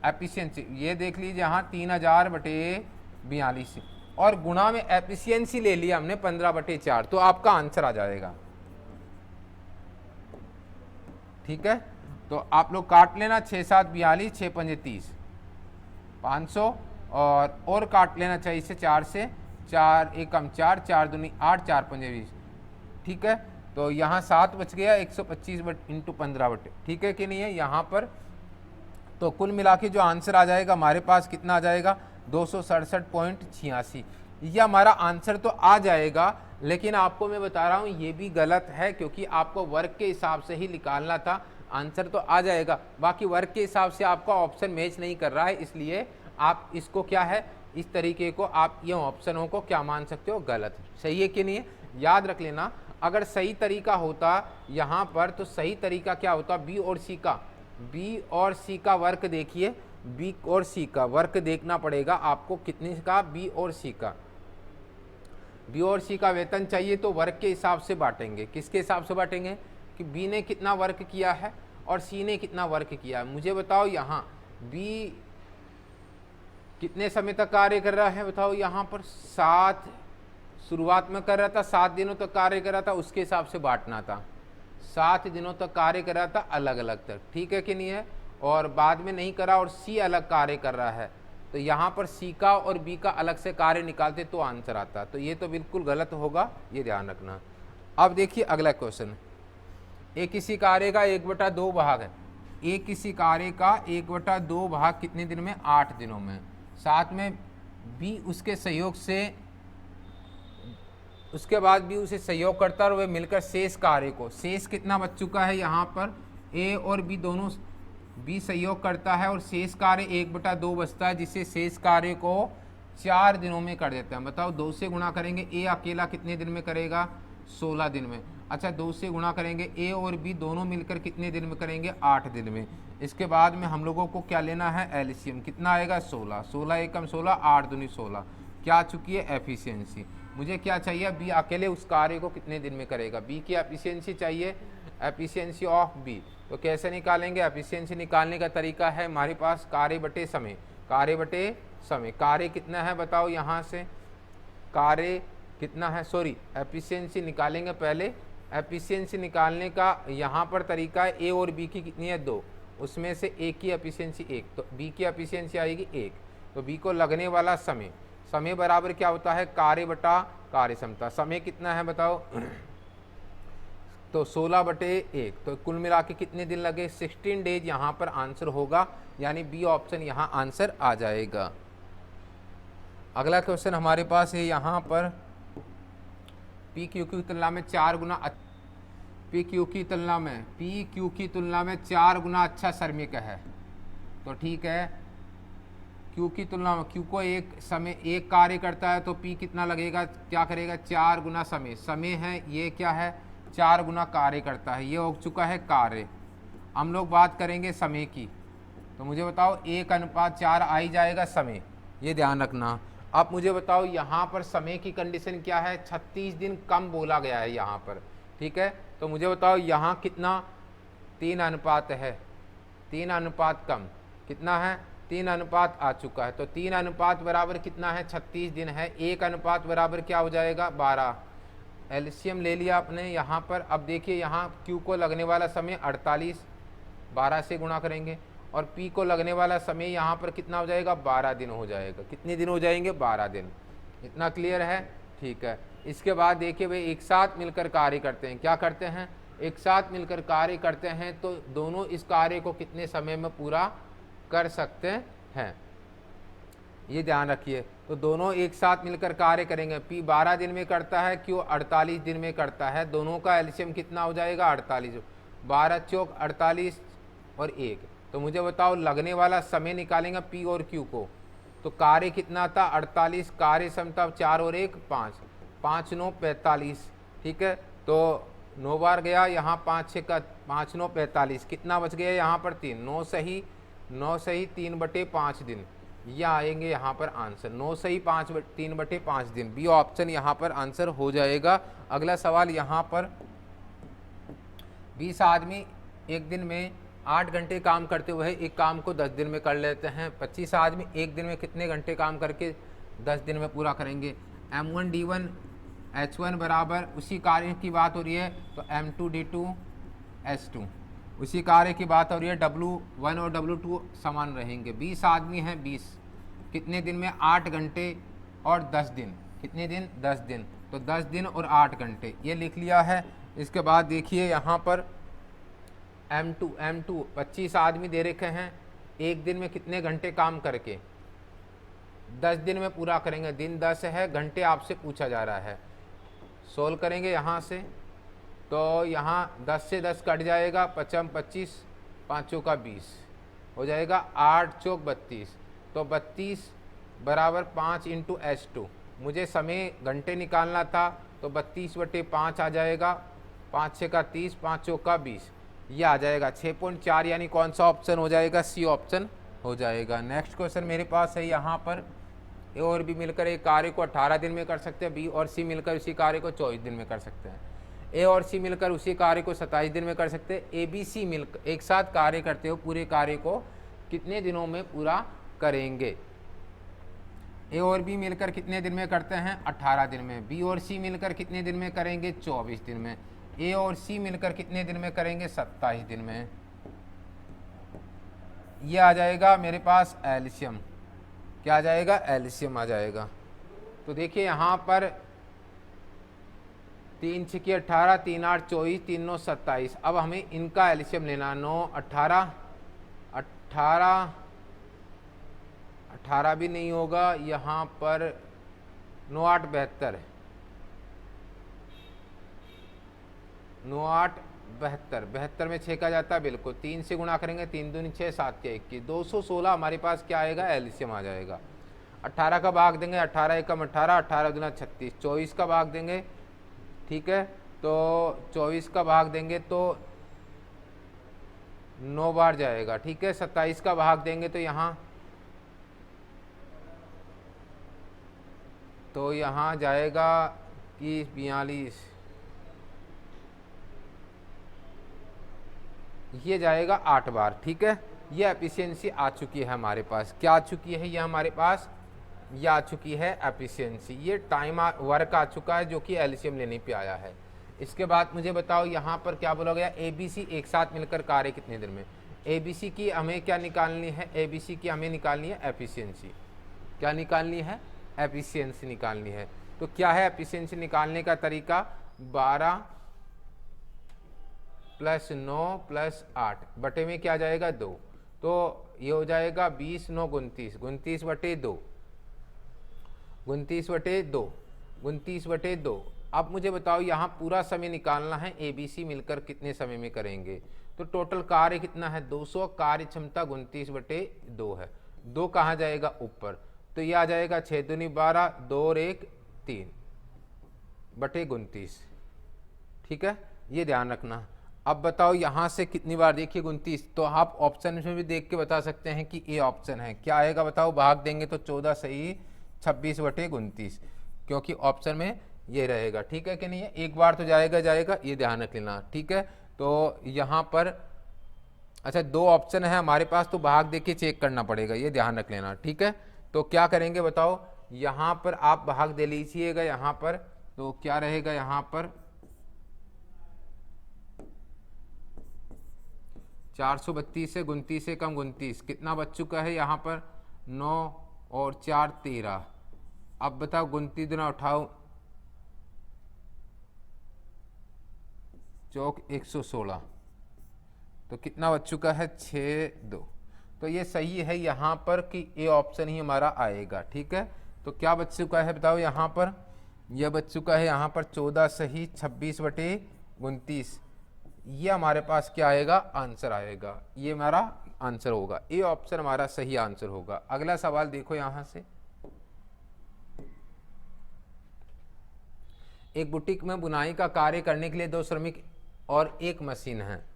एफिशिएंसी ये देख लीजिए, यहाँ 3000/42 और गुणा में एफिशिएंसी ले लिया हमने 15/4, तो आपका आंसर आ जाएगा। ठीक है। तो आप लोग काट लेना, 6 × 7 = 42, 6 × 5 = 30, 500 और काट लेना चाहिए इसे 4 से, 4 × 1 = 4, 4 दूनी 8, 4 × 5 = 20। ठीक है। तो यहाँ 7 बच गया, 125 × 15। ठीक है कि नहीं है यहाँ पर? तो कुल मिला के जो आंसर आ जाएगा हमारे पास कितना आ जाएगा? 267.86। ये हमारा आंसर तो आ जाएगा, लेकिन आपको मैं बता रहा हूँ ये भी गलत है, क्योंकि आपको वर्क के हिसाब से ही निकालना था। आंसर तो आ जाएगा, बाकी वर्क के हिसाब से आपका ऑप्शन मैच नहीं कर रहा है, इसलिए आप इसको क्या है, इस तरीके को आप ये ऑप्शनों को क्या मान सकते हो? गलत। सही है कि नहीं है? याद रख लेना, अगर सही तरीका होता यहाँ पर तो सही तरीका क्या होता? बी और सी का वर्क देखिए, बी और सी का वर्क देखना पड़ेगा आपको। कितने का? बी और सी का वेतन चाहिए तो वर्क के हिसाब से बांटेंगे। किसके हिसाब से बांटेंगे? कि बी ने कितना वर्क किया है और सी ने कितना वर्क किया है। मुझे बताओ यहाँ बी कितने समय तक कार्य कर रहा है? बताओ यहाँ पर 7 शुरुआत में कर रहा था, 7 दिनों तक कार्य कर रहा था, उसके हिसाब से बांटना था। 7 दिनों तक कार्य कर रहा था अलग अलग तक। ठीक है कि नहीं है? और बाद में नहीं करा और सी अलग कार्य कर रहा है, तो यहाँ पर सी का और बी का अलग से कार्य निकालते तो आंसर आता। तो ये तो बिल्कुल गलत होगा, ये ध्यान रखना। अब देखिए अगला क्वेश्चन। एक किसी कार्य का 1/2 भाग है। एक किसी कार्य का 1/2 भाग कितने दिन में? 8 दिनों में। साथ में बी उसके सहयोग से, उसके बाद भी उसे सहयोग करता और वे मिलकर शेष कार्य को, शेष कितना बच चुका है यहाँ पर? ए और बी दोनों बी सहयोग करता है और शेष कार्य 1/2 बचता है, जिससे शेष कार्य को 4 दिनों में कर देते हैं। बताओ 2 से गुणा करेंगे, ए अकेला कितने दिन में करेगा? 16 दिन में। अच्छा 2 से गुणा करेंगे, ए और बी दोनों मिलकर कितने दिन में करेंगे? 8 दिन में। इसके बाद में हम लोगों को क्या लेना है? एलसीएम। कितना आएगा? 16। 16 एकम 16, 8 दूनी 16। क्या आ चुकी है? एफिशिएंसी। मुझे क्या चाहिए? बी अकेले उस कार्य को कितने दिन में करेगा? बी की एफिशिएंसी चाहिए, एफिशिएंसी ऑफ बी। तो कैसे निकालेंगे? एफिशिएंसी निकालने का तरीका है हमारे पास कार्य बटे समय। कार्य बटे समय, कार्य कितना है बताओ? यहाँ से कार्य कितना है, सॉरी एफिशिएंसी निकालेंगे पहले। एफिशिएंसी निकालने का यहाँ पर तरीका है, ए और बी की कितनी है? 2, उसमें से ए की एफिशिएंसी 1, तो बी की एफिशिएंसी आएगी 1। तो बी को लगने वाला समय, समय बराबर क्या होता है? कार्य बटा कार्य क्षमता। समय कितना है बताओ? तो 16/1, तो कुल मिला के कितने दिन लगे? 16 डेज यहाँ पर आंसर होगा, यानी बी ऑप्शन यहाँ आंसर आ जाएगा। अगला क्वेश्चन हमारे पास है यहाँ पर, पी क्यू की तुलना में 4 गुना पी क्यू की तुलना में 4 गुना अच्छा श्रमिक है। तो ठीक है, क्यू की तुलना में, क्यू को एक समय एक कार्य करता है तो पी कितना लगेगा? क्या करेगा? 4 गुना समय। समय है ये, क्या है? 4 गुना कार्य करता है। ये हो चुका है कार्य। हम लोग बात करेंगे समय की, तो मुझे बताओ 1:4 आ ही जाएगा समय, ये ध्यान रखना। अब मुझे बताओ यहाँ पर समय की कंडीशन क्या है? 36 दिन कम बोला गया है यहाँ पर, ठीक है। तो मुझे बताओ यहाँ कितना? 3 अनुपात है, 3 अनुपात कम कितना है? 3 अनुपात आ चुका है। तो 3 अनुपात बराबर कितना है? 36 दिन है। 1 अनुपात बराबर क्या हो जाएगा? 12। एलसीएम ले लिया आपने यहाँ पर। अब देखिए यहाँ क्यू को लगने वाला समय 48, 12 से गुणा करेंगे, और पी को लगने वाला समय यहाँ पर कितना हो जाएगा? 12 दिन हो जाएगा। कितने दिन हो जाएंगे? 12 दिन। इतना क्लियर है? ठीक है। इसके बाद देखिए भाई, एक साथ मिलकर कार्य करते हैं। क्या करते हैं? एक साथ मिलकर कार्य करते हैं, तो दोनों इस कार्य को कितने समय में पूरा कर सकते हैं, ये ध्यान रखिए। तो दोनों एक साथ मिलकर कार्य करेंगे। पी 12 दिन में करता है, क्यू 48 दिन में करता है। दोनों का एलसीएम कितना हो जाएगा? 48। 12 चौक 48 और 1। तो मुझे बताओ लगने वाला समय निकालेंगे पी और क्यू को, तो कार्य कितना था? 48। कार्य क्षमता 4 और 1 5, 5 9 45, ठीक है। तो 9 बार गया यहाँ, 5 6 का 5 9 45, कितना बच गया यहाँ पर? 3। 9 सही 3/5 दिन, ये आएंगे यहाँ पर आंसर। 9 सही 3/5 दिन, बी ऑप्शन यहाँ पर आंसर हो जाएगा। अगला सवाल यहाँ पर, 20 आदमी एक दिन में 8 घंटे काम करते हुए एक काम को 10 दिन में कर लेते हैं। 25 आदमी एक दिन में कितने घंटे काम करके 10 दिन में पूरा करेंगे? M1 D1 H1 बराबर, उसी कार्य की बात हो रही है तो M2 D2 H2, उसी कार्य की बात हो रही है। W1 और W2 समान रहेंगे। 20 आदमी हैं, 20 कितने दिन में? 8 घंटे और 10 दिन। कितने दिन? 10 दिन। तो 10 दिन और 8 घंटे, ये लिख लिया है। इसके बाद देखिए यहाँ पर M2 25 आदमी दे रखे हैं, एक दिन में कितने घंटे काम करके 10 दिन में पूरा करेंगे। दिन 10 है, घंटे आपसे पूछा जा रहा है। सोल्व करेंगे यहाँ से, तो यहाँ 10 से 10 कट जाएगा, 5 25, 5 का 20 हो जाएगा, 8 चौक 32। तो 32 बराबर 5 × H2। मुझे समय घंटे निकालना था, तो 32/5 आ जाएगा, 5 6 का 30, 5 चौक का 20, ये आ जाएगा 6.4, यानी कौन सा ऑप्शन हो जाएगा? सी ऑप्शन हो जाएगा। नेक्स्ट क्वेश्चन मेरे पास है यहाँ पर, ए और बी मिलकर एक कार्य को 18 दिन में कर सकते हैं, बी और सी मिलकर उसी कार्य को 24 दिन में कर सकते हैं, ए और सी मिलकर उसी कार्य को 27 दिन में कर सकते हैं। ए बी सी मिलकर एक साथ कार्य करते हो, पूरे कार्य को कितने दिनों में पूरा करेंगे? ए और बी मिलकर कितने दिन में करते हैं? 18 दिन में। बी और सी मिलकर कितने दिन में करेंगे? 24 दिन में। ए और सी मिलकर कितने दिन में करेंगे? 27 दिन में। ये आ जाएगा मेरे पास एलसीएम। क्या आ जाएगा? एलसीएम आ जाएगा। तो देखिए यहाँ पर 3 6 18, 3 8 24, 3 9 27। अब हमें इनका एलसीएम लेना। 9 18 18 भी नहीं होगा यहाँ पर, 9 8 72, 9 8 72, 72 में 6 का जाता है बिल्कुल, 3 से गुणा करेंगे, 3 दूनी 6, 7 के 21, 216 हमारे पास क्या आएगा, एलसीएम आ जाएगा। 18 का भाग देंगे, 18 एकम 18, 18 दूना 36, 24 का भाग देंगे, ठीक है, तो 24 का भाग देंगे तो 9 बार जाएगा, ठीक है। 27 का भाग देंगे तो यहाँ जाएगा कि 42, ये जाएगा 8 बार, ठीक है। ये एफिशिएंसी आ चुकी है हमारे पास, क्या आ चुकी है, ये हमारे पास ये आ चुकी है एफिशिएंसी, ये टाइम वर्क आ चुका है जो कि एलसीएम लेने पे आया है। इसके बाद मुझे बताओ यहाँ पर क्या बोला गया, एबीसी एक साथ मिलकर कार्य कितने दिन में। एबीसी की हमें क्या निकालनी है, एबीसी की हमें निकालनी है एफिशिएंसी। क्या निकालनी है, एफिशिएंसी निकालनी है। तो क्या है एफिशिएंसी निकालने का तरीका, 12 + 9 + 8 बटे में क्या जाएगा 2, तो ये हो जाएगा 20 9 29, 29/2, 29/2, 29/2। अब मुझे बताओ यहाँ पूरा समय निकालना है, एबीसी मिलकर कितने समय में करेंगे। तो टोटल कार्य कितना है 200, कार्य क्षमता 29/2 है, 2 कहाँ जाएगा ऊपर, तो ये आ जाएगा 6 दूनी 12, 2 और 1 3/29, ठीक है, ये ध्यान रखना। अब बताओ यहाँ से कितनी बार, देखिए 29, तो आप ऑप्शन में भी देख के बता सकते हैं कि ये ऑप्शन है, क्या आएगा बताओ, भाग देंगे तो 14 सही 26/29, क्योंकि ऑप्शन में ये रहेगा, ठीक है कि नहीं है। एक बार तो जाएगा, ये ध्यान रख लेना, ठीक है। तो यहाँ पर अच्छा 2 ऑप्शन है हमारे पास, तो भाग दे के चेक करना पड़ेगा, ये ध्यान रख लेना, ठीक है। तो क्या करेंगे बताओ, यहाँ पर आप भाग दे लीजिएगा, यहाँ पर तो क्या रहेगा, यहाँ पर 432 से 29 से कम 29, कितना बच चुका है यहाँ पर, 9 और 4 13। अब बताओ 29 दूना उठाओ, चौक 116, तो कितना बच चुका है 6 2। तो ये सही है यहाँ पर कि ए ऑप्शन ही हमारा आएगा, ठीक है। तो क्या बच चुका है बताओ, यहाँ पर यह बच चुका है यहाँ पर 14 सही 26/29, ये हमारे पास क्या आएगा, आंसर आएगा, ये हमारा आंसर होगा, ए ऑप्शन हमारा सही आंसर होगा। अगला सवाल देखो यहाँ से, एक बुटीक में बुनाई का कार्य करने के लिए 2 श्रमिक और 1 मशीन है।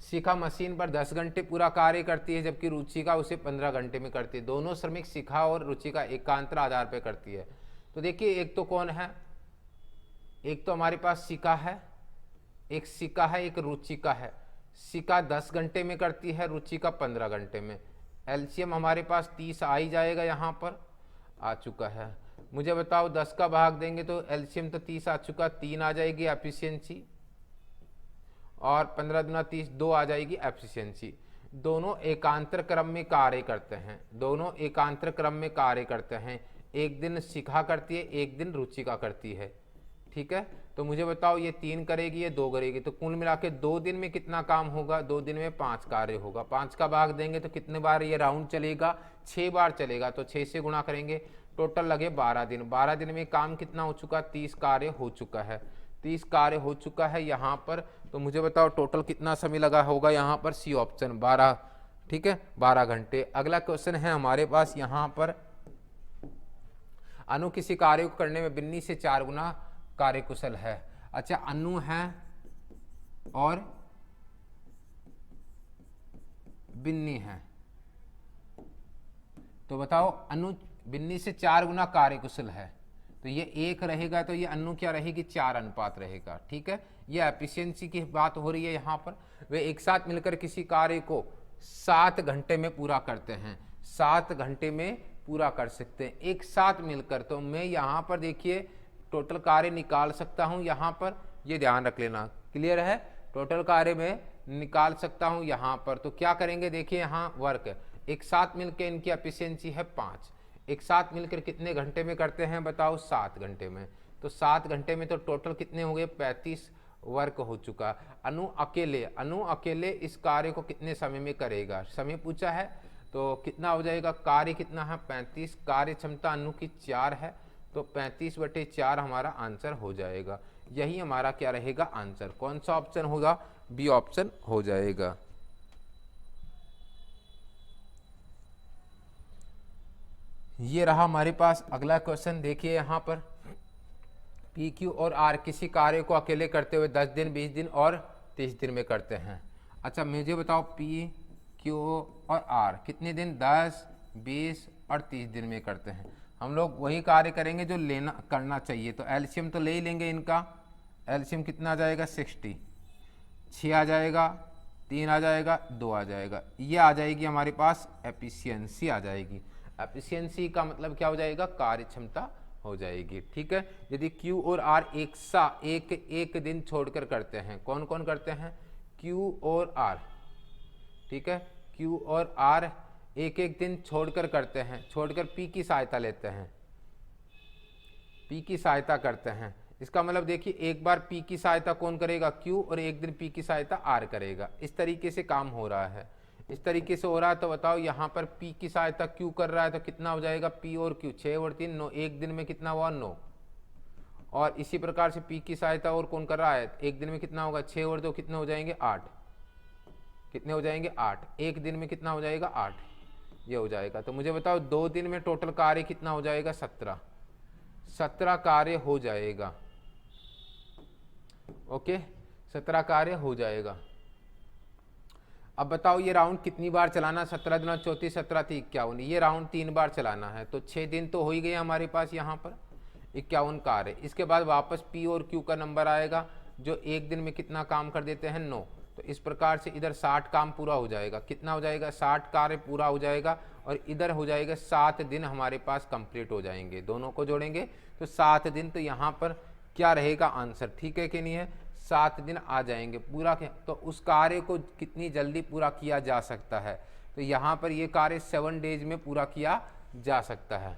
शिखा मशीन पर 10 घंटे पूरा कार्य करती है, जबकि रुचिका उसे 15 घंटे में करती है। दोनों श्रमिक शिखा और रुचिका एकांतर आधार पर करती है। तो देखिए एक तो कौन है, एक तो हमारे पास शिखा है, एक शिखा है, एक रुचिका है। शिखा 10 घंटे में करती है, रुचिका 15 घंटे में। एलसीएम हमारे पास 30 आ ही जाएगा, यहाँ पर आ चुका है। मुझे बताओ 10 का भाग देंगे तो एलसीएम तो 30 आ चुका, 3 आ जाएगी एफिशिएंसी, और 15 दूना 30, 2 आ जाएगी एफिशिएंसी। दोनों एकांतर क्रम में कार्य करते हैं, दोनों एकांतर क्रम में कार्य करते हैं। एक दिन शिखा करती है, एक दिन रुचिका करती है, ठीक है। तो मुझे बताओ ये 3 करेगी, ये 2 करेगी, तो कुल मिला के 2 दिन में कितना काम होगा, 2 दिन में 5 कार्य होगा। 5 का भाग देंगे तो कितने बार ये राउंड चलेगा, 6 बार चलेगा, तो 6 से गुणा करेंगे, टोटल लगे 12 दिन। 12 दिन में काम कितना हो चुका, 30 कार्य हो चुका है, 30 कार्य हो चुका है यहाँ पर। तो मुझे बताओ टोटल कितना समय लगा होगा यहाँ पर, सी ऑप्शन 12, ठीक है, 12 घंटे। अगला क्वेश्चन है हमारे पास यहाँ पर, अनु किसी कार्य को करने में बिन्नी से 4 गुना कार्यकुशल है। अच्छा अनु है और बिन्नी है, तो बताओ अनु बिन्नी से 4 गुना कार्यकुशल है, तो ये 1 रहेगा, तो ये अनु क्या रहेगी, 4 अनुपात रहेगा, ठीक है। ये एफिशिएंसी की बात हो रही है यहाँ पर। वे एक साथ मिलकर किसी कार्य को 7 घंटे में पूरा करते हैं, 7 घंटे में पूरा कर सकते हैं एक साथ मिलकर। तो मैं यहाँ पर देखिए टोटल कार्य निकाल सकता हूँ यहाँ पर, ये ध्यान रख लेना, क्लियर है। टोटल कार्य में निकाल सकता हूँ यहाँ पर। तो क्या करेंगे, देखिए यहाँ वर्क एक साथ मिलकर इनकी एफिशिएंसी है 5, एक साथ मिलकर कितने घंटे में करते हैं बताओ, 7 घंटे में। तो 7 घंटे में तो टोटल कितने हो गए, 35 वर्क हो चुका। अनु अकेले इस कार्य को कितने समय में करेगा, समय पूछा है, तो कितना हो जाएगा, कार्य कितना है 35, कार्य क्षमता अनु की 4 है, तो 35/4 हमारा आंसर हो जाएगा। यही हमारा क्या रहेगा आंसर। कौन सा ऑप्शन होगा? बी ऑप्शन हो जाएगा। ये रहा हमारे पास अगला क्वेश्चन। देखिए यहाँ पर पी क्यू और आर किसी कार्य को अकेले करते हुए 10 दिन 20 दिन और 30 दिन में करते हैं। अच्छा मुझे बताओ पी क्यू और आर कितने दिन? 10 20 और 30 दिन में करते हैं। हम लोग वही कार्य करेंगे जो लेना करना चाहिए, तो एलसीएम तो ले ही लेंगे इनका। एलसीएम कितना आ जाएगा? 60। 6 आ जाएगा, 3 आ जाएगा, 2 आ जाएगा। ये आ जाएगी हमारे पास एफिशिएंसी आ जाएगी। एफिशिएंसी का मतलब क्या हो जाएगा? कार्य क्षमता हो जाएगी। ठीक है। यदि Q और R एक दिन छोड़कर करते हैं, कौन कौन करते हैं? Q और R। ठीक है, Q और R एक दिन छोड़कर करते हैं, छोड़कर P की सहायता लेते हैं, P की सहायता करते हैं। इसका मतलब देखिए एक बार P की सहायता कौन करेगा? Q, और एक दिन P की सहायता R करेगा। इस तरीके से काम हो रहा है, इस तरीके से हो रहा है। तो बताओ यहाँ पर P की सहायता Q कर रहा है तो कितना हो जाएगा? P और Q 6 और 3 9, एक दिन में कितना हुआ? 9। और इसी प्रकार से P की सहायता और कौन कर रहा है? एक दिन में कितना होगा? 6 और 2 कितने हो जाएंगे? 8। कितने हो जाएंगे? 8। एक दिन में कितना हो जाएगा? 8। ये हो जाएगा। तो मुझे बताओ 2 दिन में टोटल कार्य कितना हो जाएगा? 17। 17 कार्य हो जाएगा। ओके, 17 कार्य हो जाएगा। अब बताओ ये राउंड कितनी बार चलाना? 17 दूना 34, 17 थी 51। ये राउंड 3 बार चलाना है, तो 6 दिन तो हो ही गए हमारे पास यहाँ पर। 51 कार्य। इसके बाद वापस P और Q का नंबर आएगा जो एक दिन में कितना काम कर देते हैं? 9। तो इस प्रकार से इधर 60 काम पूरा हो जाएगा। कितना हो जाएगा? 60 कार्य पूरा हो जाएगा। और इधर हो जाएगा 7 दिन हमारे पास कंप्लीट हो जाएंगे। दोनों को जोड़ेंगे तो 7 दिन। तो यहाँ पर क्या रहेगा आंसर? ठीक है कि नहीं है? 7 दिन आ जाएंगे पूरा। तो उस कार्य को कितनी जल्दी पूरा किया जा सकता है? तो यहाँ पर ये कार्य 7 डेज में पूरा किया जा सकता है।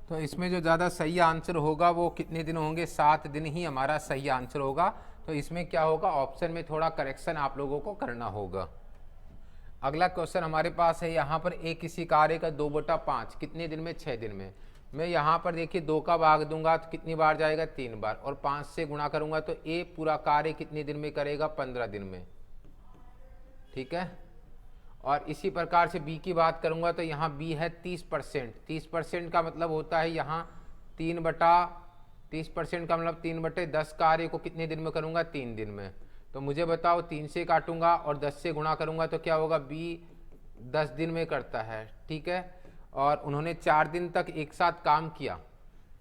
तो इसमें जो ज़्यादा सही आंसर होगा वो कितने दिन होंगे? 7 दिन ही हमारा सही आंसर होगा। तो इसमें क्या होगा? ऑप्शन में थोड़ा करेक्शन आप लोगों को करना होगा। अगला क्वेश्चन हमारे पास है यहाँ पर ए किसी कार्य का 2/5 कितने दिन में? 6 दिन में। मैं यहाँ पर देखिए 2 का भाग दूंगा तो कितनी बार जाएगा? 3 बार। और 5 से गुणा करूंगा तो ए पूरा कार्य कितने दिन में करेगा? 15 दिन में। ठीक है। और इसी प्रकार से बी की बात करूंगा तो यहाँ बी है 30%। 30% का मतलब होता है यहाँ 3/30% का मतलब 3/10 कार्य को कितने दिन में करूंगा? 3 दिन में। तो मुझे बताओ 3 से काटूंगा और 10 से गुणा करूंगा तो क्या होगा? बी 10 दिन में करता है। ठीक है। और उन्होंने 4 दिन तक एक साथ काम किया।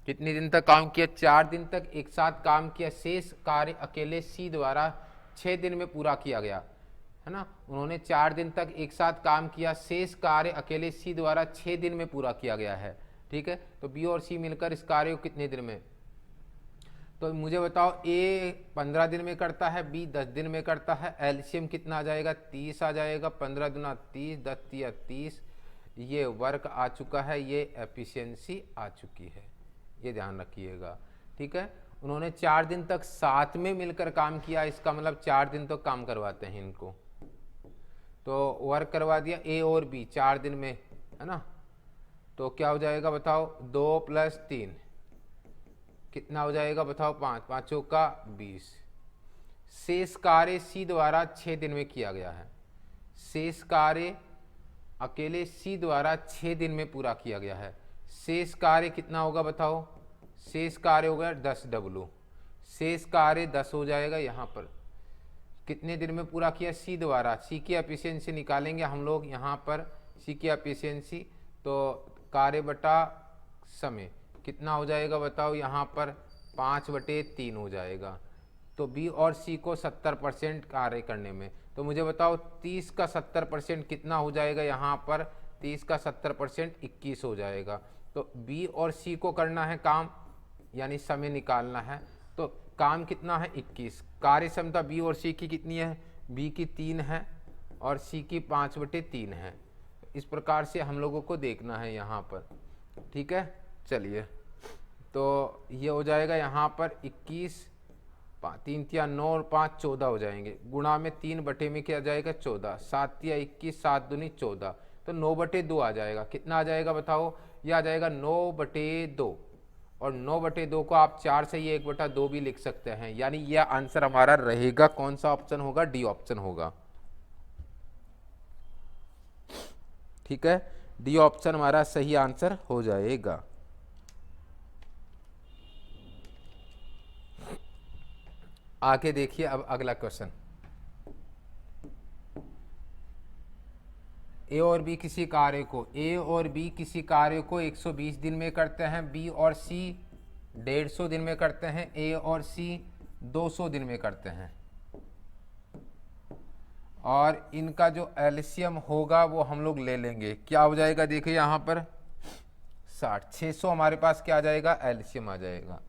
कितने दिन तक काम किया? 4 दिन तक एक साथ काम किया। शेष कार्य अकेले सी द्वारा 6 दिन में पूरा किया गया है ना। उन्होंने 4 दिन तक एक साथ काम किया, शेष कार्य अकेले सी द्वारा 6 दिन में पूरा किया गया है। ठीक है। तो बी और सी मिलकर इस कार्य को कितने दिन में? तो मुझे बताओ ए 15 दिन में करता है, बी 10 दिन में करता है। एलसीएम कितना आ जाएगा? 30 आ जाएगा। 15 दूना 30, 10 तिया 30। ये वर्क आ चुका है, ये एफिशिएंसी आ चुकी है, ये ध्यान रखिएगा। ठीक है। उन्होंने 4 दिन तक साथ में मिलकर काम किया, इसका मतलब 4 दिन तो काम करवाते हैं इनको। तो वर्क करवा दिया ए और बी 4 दिन में, है ना। तो क्या हो जाएगा बताओ? 2 + 3 कितना हो जाएगा बताओ? 5। 5 का 20। शेष कार्य सी द्वारा 6 दिन में किया गया है। शेष कार्य अकेले सी द्वारा 6 दिन में पूरा किया गया है। शेष कार्य कितना होगा बताओ? शेष कार्य हो गया 10W। शेष कार्य 10 हो जाएगा। यहाँ पर कितने दिन में पूरा किया? सी द्वारा। सी की एफिशिएंसी निकालेंगे हम लोग यहाँ पर। सी की एफिशिएंसी तो कार्य बटा समय कितना हो जाएगा बताओ? यहाँ पर 5/3 हो जाएगा। तो बी और सी को 70% कार्य करने में। तो मुझे बताओ 30 का 70% कितना हो जाएगा? यहाँ पर 30 का 70% 21 हो जाएगा। तो बी और सी को करना है काम, यानी समय निकालना है। तो काम कितना है? 21। कार्य क्षमता बी और सी की कितनी है? बी की 3 है और सी की 5/3 है। इस प्रकार से हम लोगों को देखना है यहाँ पर। ठीक है। चलिए तो ये हो जाएगा यहाँ पर 21, 3 या 9 और 5 14 हो जाएंगे, गुणा में 3 बटे में क्या जाएगा 14, 7 या 21, 7 दूनी 14, तो 9/2 आ जाएगा। कितना आ जाएगा बताओ, ये आ जाएगा 9/2, और 9/2 को आप 4 से ये 1/2 भी लिख सकते हैं, यानी यह आंसर हमारा रहेगा कौन सा ऑप्शन होगा, डी ऑप्शन होगा। ठीक है, डी ऑप्शन हमारा सही आंसर हो जाएगा। आगे देखिए अब अगला क्वेश्चन, ए और बी किसी कार्य को 120 दिन में करते हैं, बी और सी 150 दिन में करते हैं, ए और सी 200 दिन में करते हैं, और इनका जो एलसीएम होगा वो हम लोग ले लेंगे। क्या हो जाएगा, देखिए यहाँ पर 60, 600 हमारे पास क्या आ जाएगा, एलसीएम आ जाएगा।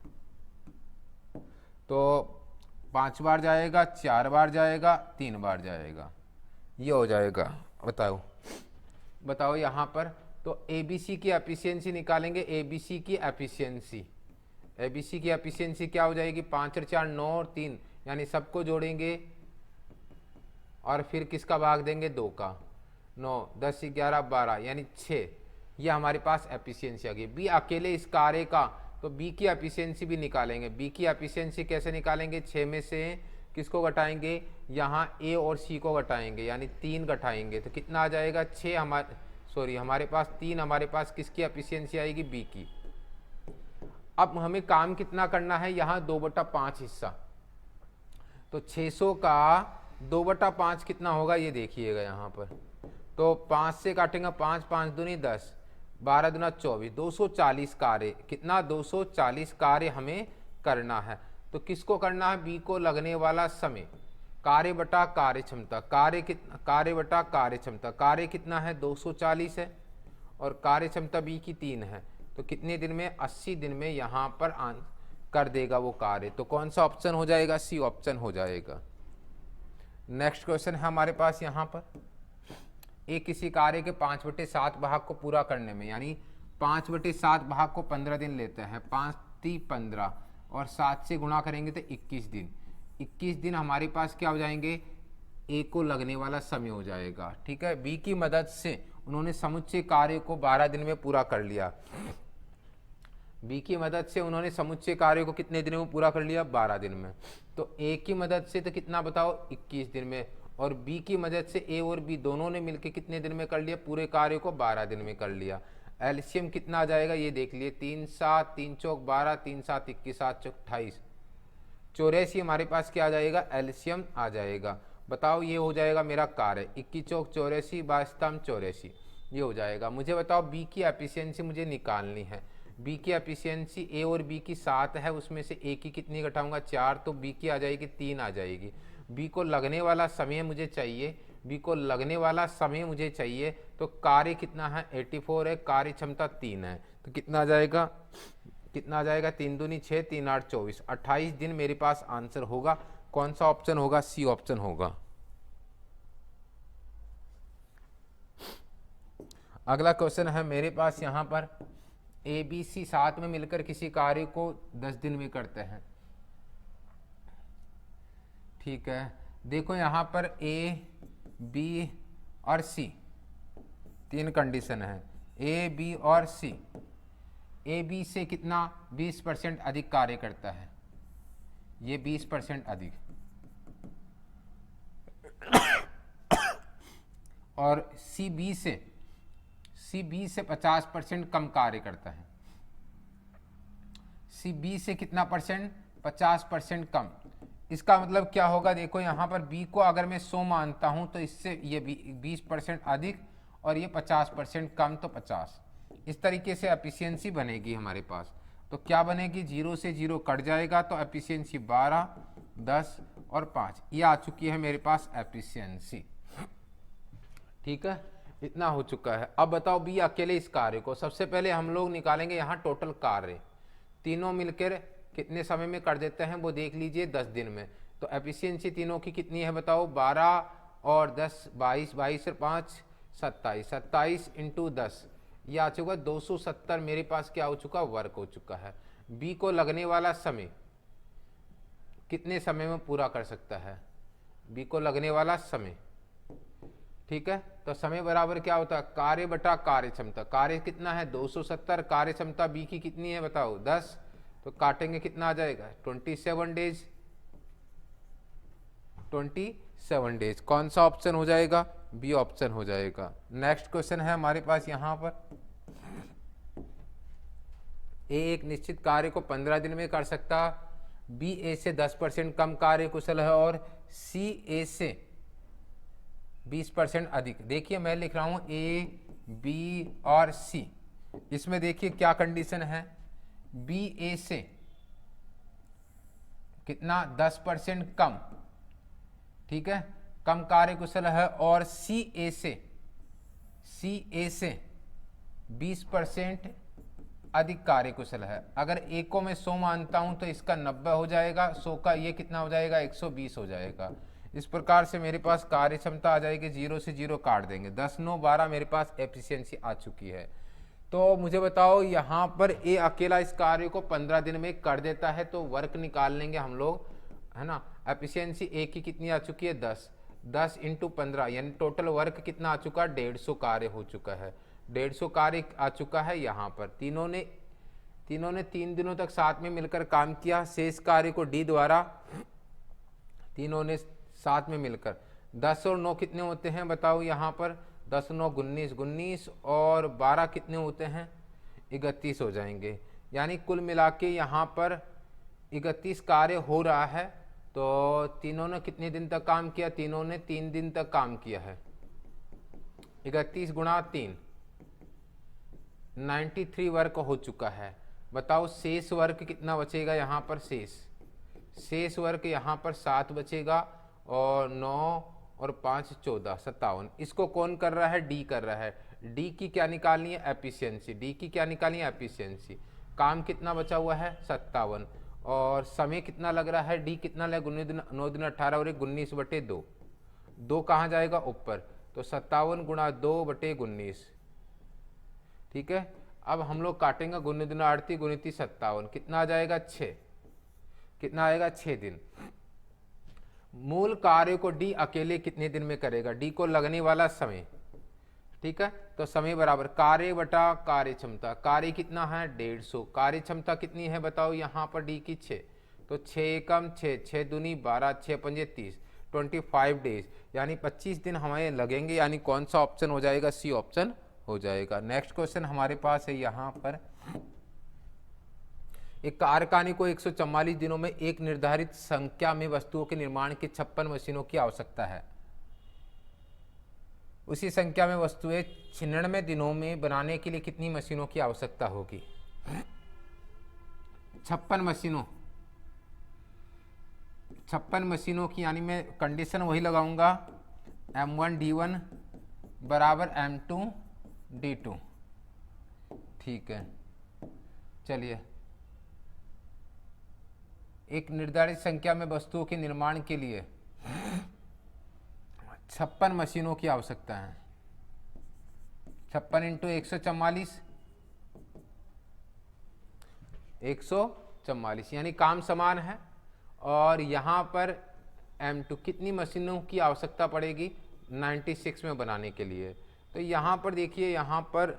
तो 5 बार जाएगा, 4 बार जाएगा, 3 बार जाएगा, ये हो जाएगा। बताओ यहाँ पर, तो एबीसी की एफिशिएंसी निकालेंगे। एबीसी की एफिशिएंसी क्या हो जाएगी, 5 और 4 9 और 3, यानी सबको जोड़ेंगे और फिर किसका भाग देंगे, 2 का, 9 10 11 12 यानी 6, ये हमारे पास एफिशिएंसी आ गई। बी अकेले इस कार्य का, तो बी की एफिशिएंसी भी निकालेंगे। बी की एफिशिएंसी कैसे निकालेंगे, 6 में से किसको घटाएंगे, यहाँ ए और सी को घटाएंगे, यानी 3 घटाएंगे, तो कितना आ जाएगा 6, हमारे पास 3, हमारे पास किसकी एफिशिएंसी आएगी, बी की। अब हमें काम कितना करना है, यहाँ 2/5 हिस्सा, तो 600 का 2/5 कितना होगा, ये देखिएगा यहाँ पर, तो 5 से काटेंगे 5, 5 दूनी 10, 12 दूना 24, 240 कार्य, कितना 240 कार्य हमें करना है। तो किसको करना है, बी को लगने वाला समय, कार्य बटा कार्य क्षमता, कार्य बटा कार्य क्षमता, कार्य कितना है 240 है, और कार्य क्षमता बी की 3 है, तो कितने दिन में, 80 दिन में यहाँ पर कर देगा वो कार्य। तो कौन सा ऑप्शन हो जाएगा, सी ऑप्शन हो जाएगा। नेक्स्ट क्वेश्चन है हमारे पास यहाँ पर, एक किसी कार्य के 5/7 भाग को पूरा करने में, यानी 5/7 भाग को 15 दिन लेते हैं, 5 × 15 और 7 से गुणा करेंगे तो 21 दिन। 21 दिन हमारे पास क्या हो जाएंगे, ए को लगने वाला समय हो जाएगा। ठीक है, बी की मदद से उन्होंने समुच्चय कार्य को 12 दिन में पूरा कर लिया। बी की मदद से उन्होंने समुच्चय कार्य को कितने दिनों में पूरा कर लिया, 12 दिन में। तो ए की मदद से तो कितना बताओ, 21 दिन में, और बी की मदद से ए और बी दोनों ने मिलकर कितने दिन में कर लिया, पूरे कार्य को 12 दिन में कर लिया। एलसीएम कितना आ जाएगा, ये देख लिए, 3 7 3 चौक 12, 3 7 21, 7 चौक 28, 84 हमारे पास क्या आ जाएगा, एलसीएम आ जाएगा। बताओ, ये हो जाएगा मेरा कार्य, 21 चौक 84, 22 84, ये हो जाएगा। मुझे बताओ बी की एफिशिएंसी मुझे निकालनी है। बी की एफिशिएंसी ए और बी की 7 है, उसमें से ए की कितनी घटाऊंगा, 4, तो बी की आ जाएगी 3 आ जाएगी। बी को लगने वाला समय मुझे चाहिए, बी को लगने वाला समय मुझे चाहिए, तो कार्य कितना है, 84 है, कार्य क्षमता 3 है, तो कितना आ जाएगा, 3 दूनी 6, 3 8 24, 28 दिन मेरे पास आंसर होगा। कौन सा ऑप्शन होगा, सी ऑप्शन होगा। अगला क्वेश्चन है मेरे पास यहाँ पर, ए बी सी साथ में मिलकर किसी कार्य को 10 दिन में करते हैं। ठीक है, देखो यहाँ पर ए बी और सी 3 कंडीशन है, ए बी और सी। ए बी से कितना 20% अधिक कार्य करता है, ये 20% अधिक, और सी बी से 50% कम कार्य करता है। सी बी से कितना परसेंट, 50% कम। इसका मतलब क्या होगा, देखो यहाँ पर बी को अगर मैं 100 मानता हूँ तो इससे ये 20% अधिक और ये 50% कम, तो 50। इस तरीके से एफिशिएंसी बनेगी हमारे पास। तो क्या बनेगी, 0 से 0 कट जाएगा, तो एफिशिएंसी 12, 10 और 5, ये आ चुकी है मेरे पास एफिशिएंसी। ठीक है, इतना हो चुका है। अब बताओ बी अकेले इस कार्य को, सबसे पहले हम लोग निकालेंगे यहाँ टोटल कार्य, तीनों मिलकर कितने समय में कर देते हैं वो देख लीजिए, 10 दिन में। तो एफिशिएंसी तीनों की कितनी है बताओ, 12 और 10 22, 22 और 5 27, 27 × 10 ये आ चुका 270 मेरे पास क्या हो चुका, वर्क हो चुका है। बी को लगने वाला समय कितने समय में पूरा कर सकता है, बी को लगने वाला समय, ठीक है। तो समय बराबर क्या होता है, कार्य बटा कार्य क्षमता। कार्य कितना है 270, कार्य क्षमता बी की कितनी है बताओ 10, तो काटेंगे कितना आ जाएगा 27 डेज, 27 डेज। कौन सा ऑप्शन हो जाएगा, बी ऑप्शन हो जाएगा। नेक्स्ट क्वेश्चन है हमारे पास यहाँ पर, ए एक निश्चित कार्य को 15 दिन में कर सकता, बी ए से 10% कम कार्य कुशल है और सी ए से 20% अधिक। देखिए मैं लिख रहा हूं ए, बी और सी। इसमें देखिए क्या कंडीशन है, बी ए से कितना 10% कम, ठीक है, कम कार्य कुशल है, और सी ए से 20% अधिक कार्य कुशल है। अगर ए को मैं 100 मानता हूं तो इसका 90 हो जाएगा, 100 का ये कितना हो जाएगा 120 हो जाएगा। इस प्रकार से मेरे पास कार्य क्षमता आ जाएगी, 0 से 0 काट देंगे, 10 9 12 मेरे पास एफिशिएंसी आ चुकी है। तो मुझे बताओ यहाँ पर ए अकेला इस कार्य को 15 दिन में कर देता है, तो वर्क निकाल लेंगे हम लोग, है ना। एफिशिएंसी ए की कितनी आ चुकी है 10, 10 × 15 यानी टोटल वर्क कितना आ चुका है 150 कार्य हो चुका है, 150 कार्य आ चुका है। यहाँ पर तीनों ने 3 दिनों तक साथ में मिलकर काम किया। शेष कार्य को डी द्वारा तीनों ने साथ में मिलकर 10 और 9 कितने होते हैं बताओ यहाँ पर, 10 9 19, 19 और 12 कितने होते हैं 31 हो जाएंगे। यानी कुल मिला के यहाँ पर 31 कार्य हो रहा है। तो तीनों ने कितने दिन तक काम किया, तीनों ने 3 दिन तक काम किया है। 31 गुणा 3 93 वर्क हो चुका है। बताओ शेष वर्क कितना बचेगा यहाँ पर, शेष वर्क यहाँ पर 7 बचेगा, और 9 और 5 14 57। इसको कौन कर रहा है, डी कर रहा है। डी की क्या निकालनी है, एफिशिएंसी। डी की क्या निकालनी है, एफिशिएंसी। काम कितना बचा हुआ है 57, और समय कितना लग रहा है, डी कितना लग 9 दिन 18 और 19/2, 2 कहाँ जाएगा ऊपर, तो 57 गुणा 2/19, ठीक है। अब हम लोग काटेंगे 9 दूना 38 गुणित 57, कितना आ जाएगा 6, कितना आएगा 6 दिन। मूल कार्य को डी अकेले कितने दिन में करेगा, डी को लगने वाला समय, ठीक है। तो समय बराबर कार्य बटा कार्य क्षमता। कार्य कितना है 150, कार्य क्षमता कितनी है बताओ यहाँ पर डी की 6, तो 6 कम 6, 6 दूनी 12, 6 पंजे 30, 25 डेज, यानी 25 दिन हमें लगेंगे। यानी कौन सा ऑप्शन हो जाएगा, सी ऑप्शन हो जाएगा। नेक्स्ट क्वेश्चन हमारे पास है यहाँ पर, एक कारखाने को 144 दिनों में एक निर्धारित संख्या में वस्तुओं के निर्माण की 56 मशीनों की आवश्यकता है। उसी संख्या में वस्तुएं 96 दिनों में बनाने के लिए कितनी मशीनों की आवश्यकता होगी, 56 मशीनों, 56 मशीनों की। यानी मैं कंडीशन वही लगाऊंगा, M1 D1 बराबर M2 D2, ठीक है। चलिए, एक निर्धारित संख्या में वस्तुओं के निर्माण के लिए 56 मशीनों की आवश्यकता है। 56 × 144, 144, यानी काम समान है। और यहाँ पर M2 कितनी मशीनों की आवश्यकता पड़ेगी 96 में बनाने के लिए। तो यहाँ पर देखिए, यहाँ पर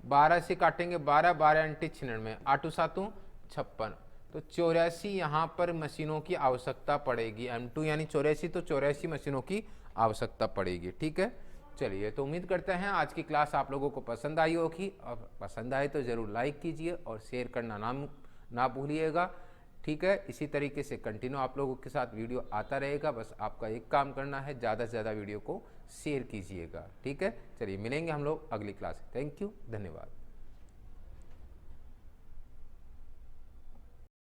12 से काटेंगे, 12 12 × 96, 8 7 56, तो 84 यहाँ पर मशीनों की आवश्यकता पड़ेगी। M2 यानी 84, तो 84 मशीनों की आवश्यकता पड़ेगी, ठीक है। चलिए, तो उम्मीद करते हैं आज की क्लास आप लोगों को पसंद आई होगी, और पसंद आए तो ज़रूर लाइक कीजिए और शेयर करना ना भूलिएगा, ठीक है। इसी तरीके से कंटिन्यू आप लोगों के साथ वीडियो आता रहेगा। बस आपका एक काम करना है, ज़्यादा से ज़्यादा वीडियो को शेयर कीजिएगा, ठीक है। चलिए, मिलेंगे हम लोग अगली क्लास। थैंक यू, धन्यवाद।